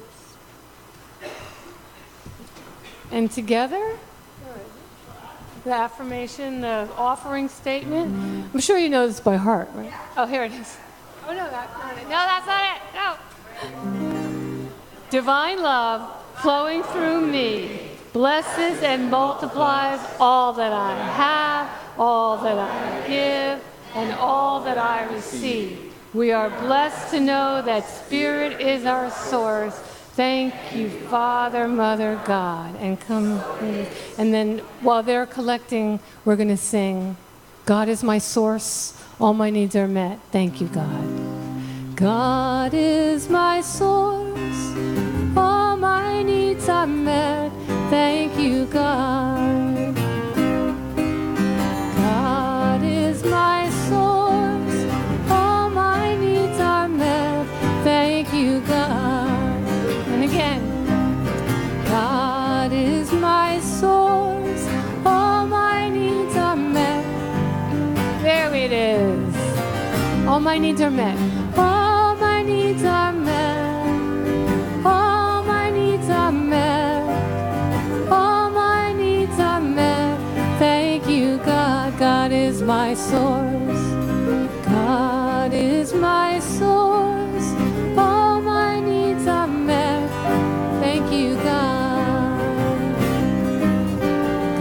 and together the affirmation, the offering statement. I'm sure you know this by heart, right? Oh, here it is. Oh no, that's not it. No, that's not it. No. Divine love flowing through me blesses and multiplies all that I have, all that I give, and all that I receive. We are blessed to know that Spirit is our source. Thank you, Father, Mother, God. And come, and then while they're collecting, we're going to sing, God is my source, all my needs are met. Thank you, God. God is my source, all my needs are met. Thank you, God. God is my source, all my needs are met. Thank you, God. And again, God is my source, all my needs are met. There it is. All my needs are met. All my needs are met. All my needs are met. All my needs are met. Thank you, God. God is my source. God is my source. All my needs are met. Thank you, God.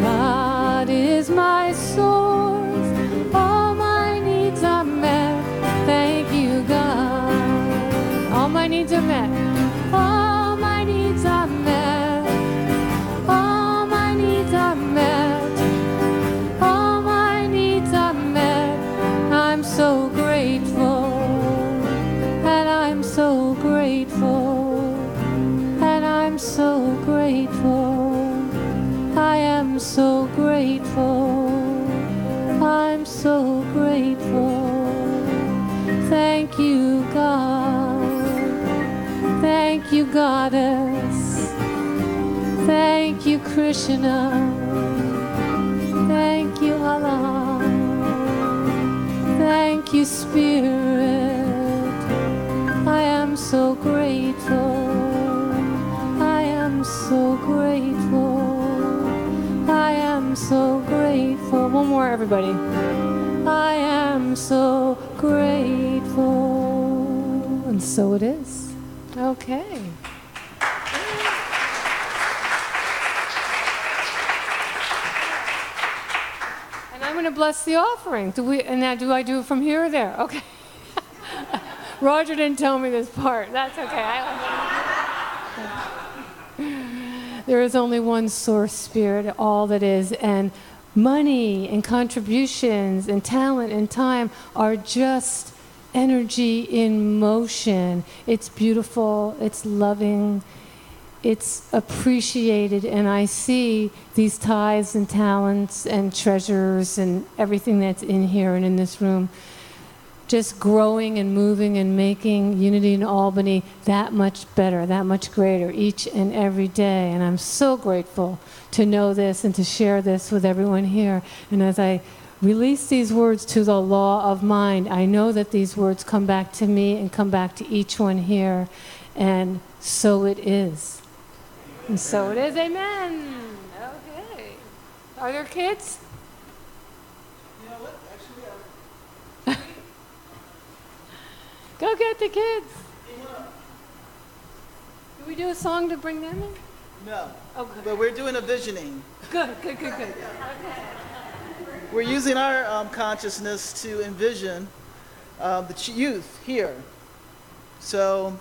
God is my source. All my needs are met. Thank you, God. All my needs are met. All my needs are met. All my needs are met. All my needs are met. I'm so grateful. And I'm so grateful. And I'm so grateful. I am so grateful. I'm so grateful. Thank you, God. Thank you, Goddess. Thank you, Krishna. Thank you, Allah. Thank you, Spirit. I am so grateful. I am so grateful. I am so grateful. One more, everybody. I am so grateful. And so it is. Okay. And I'm going to bless the offering. Do I do it from here or there? Okay. Roger didn't tell me this part. That's okay. There is only one source, Spirit, all that is, and money and contributions and talent and time are just energy in motion. It's beautiful, it's loving, it's appreciated, and I see these tithes and talents and treasures and everything that's in here and in this room just growing and moving and making Unity in Albany that much better, that much greater each and every day. And I'm so grateful to know this and to share this with everyone here. And as I release these words to the law of mind, I know that these words come back to me and come back to each one here. And so it is. And so it is. Amen. Okay. Are there kids? You know what? Actually, Go get the kids. Do we do a song to bring them in? no. Oh, good. But we're doing a visioning. Good. We're using our consciousness to envision the youth here. So,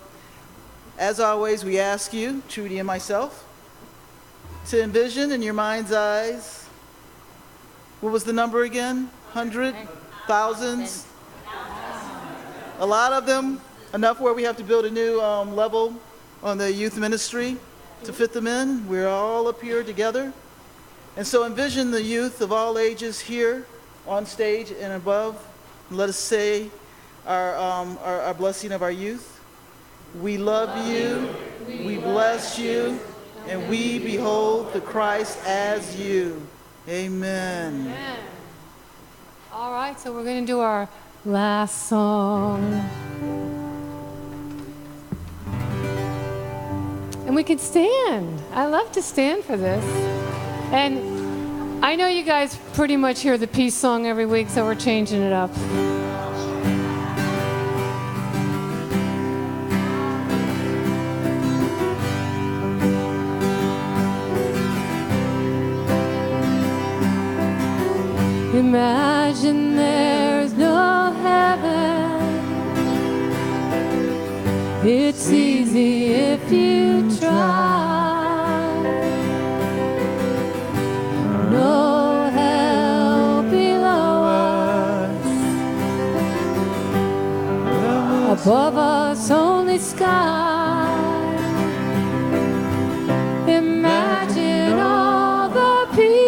as always, we ask you, Trudy and myself, to envision in your mind's eyes, what was the number again? 100? Thousands? A lot of them, enough where we have to build a new level on the youth ministry to fit them in. We're all up here together. And so envision the youth of all ages here on stage and above. Let us say our blessing of our youth. We love you, we bless you, and we behold the Christ as you. Amen. Amen. All right, so we're going to do our last song. And we can stand. I love to stand for this. And I know you guys pretty much hear the peace song every week, so we're changing it up. Imagine there's no heaven. It's easy if you try. No hell below us. Above us only sky. Imagine all the people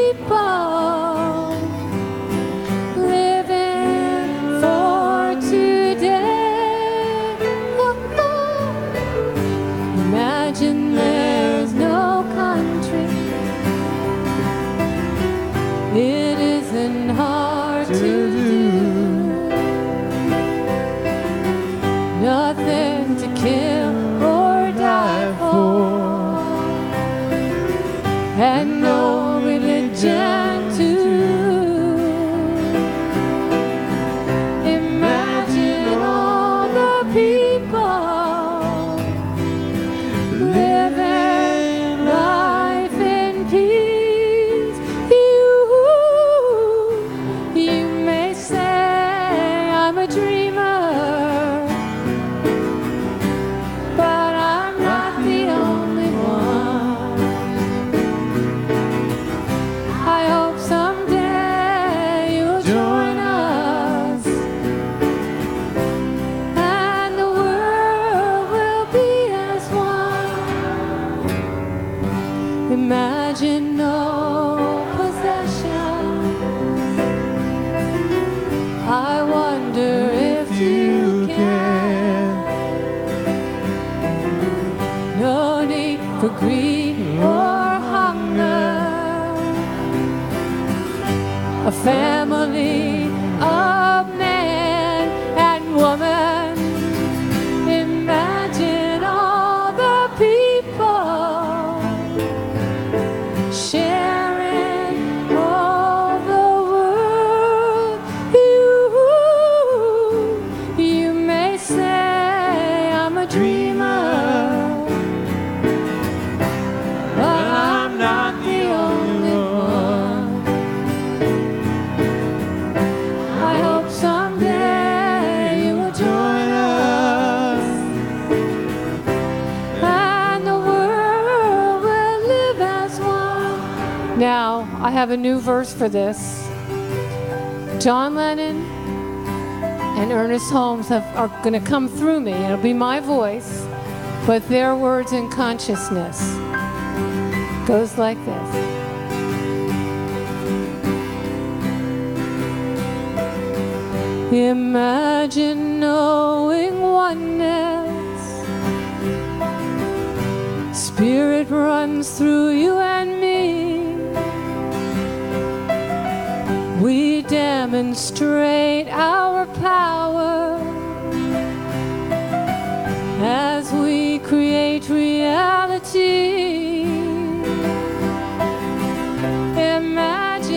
and no religion too. Imagine all the people living life in peace. You may say I'm a dreamer, but I'm not the only one. I hope someday you'll join us, and the world will be as one. Imagine no possessions. I wonder if you can. No need for greed or hunger. A family of man and woman. Imagine all the people sharing all the world. You may say I'm a dreamer, but I'm not the only one. I hope someday you will join us, and the world will live as one. Now, I have a new verse for this. John Lennon and Ernest Holmes are going to come through me. It'll be my voice, but their words in consciousness. Goes like this. Imagine knowing oneness. Spirit runs through you and me. We demonstrate our power as we create reality. Imagine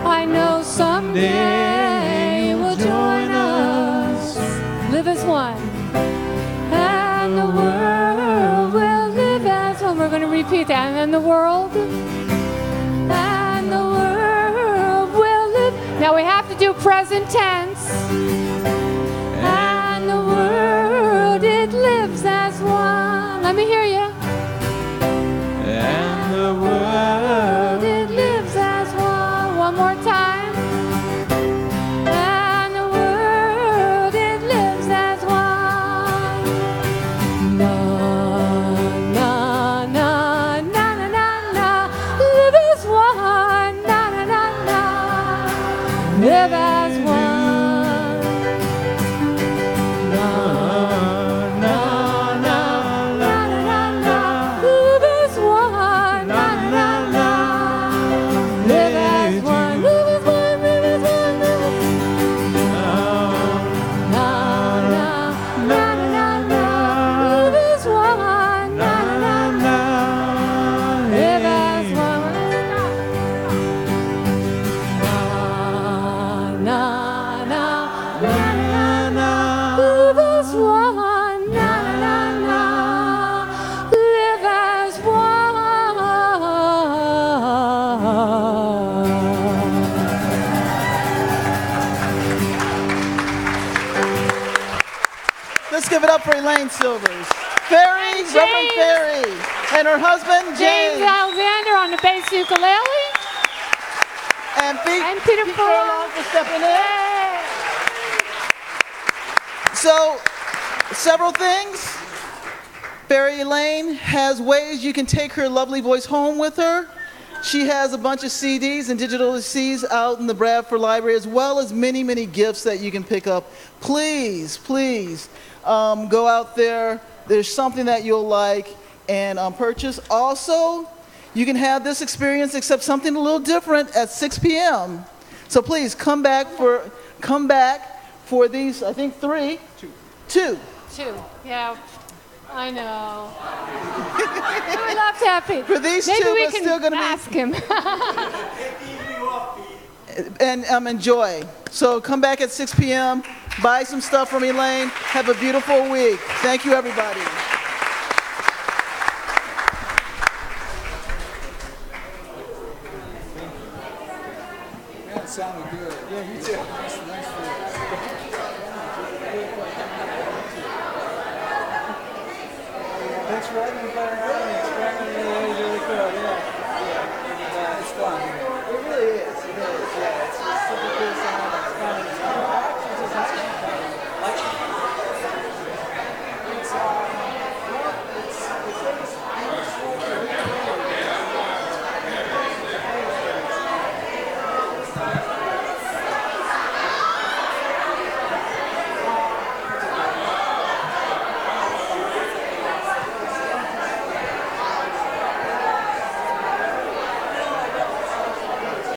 I know someday you will join us. Live as one. And the world will live as one. We're going to repeat that. And then the world. And the world will live. Now we have to do present tense. And the world, it lives as one. Let me hear you. And the world, it lives as one. One more time. And the world, it lives as one. Na, na, na, na, na, na, na. Live as one. Na, na, na, na. Live as one. Na, na, na, na, na, na. Live as one. Na, na, na. Live as one. Live as one. Live as one. Live as one. Na, na, na, na, na. Live as one. Na, na, na. Live as one. Na, na, na, na, na. Live as one. Na, na, na. Live as one. Let's give it up for Elaine Silvers. Ferry, Reverend Ferry, and her husband, James James. Alexander on the bass ukulele. And Peter Furlong Furlong. for stepping in. So, several things. Ferry Elaine has ways you can take her lovely voice home with her. She has a bunch of CDs and digital CDs out in the Bradford Library, as well as many, many gifts that you can pick up. Please, please go out there. There's something that you'll like and purchase. Also, you can have this experience, except something a little different, at 6 p.m. So please come back for these. I think two. Yeah, I know. We'd love to have Pete. For these Maybe two, we we're can still gonna be- ask him. And enjoy. So come back at 6 p.m. Buy some stuff from Elaine. Have a beautiful week. Thank you, everybody. that sounded good. Yeah, you too. Nice for you. Thanks for having me.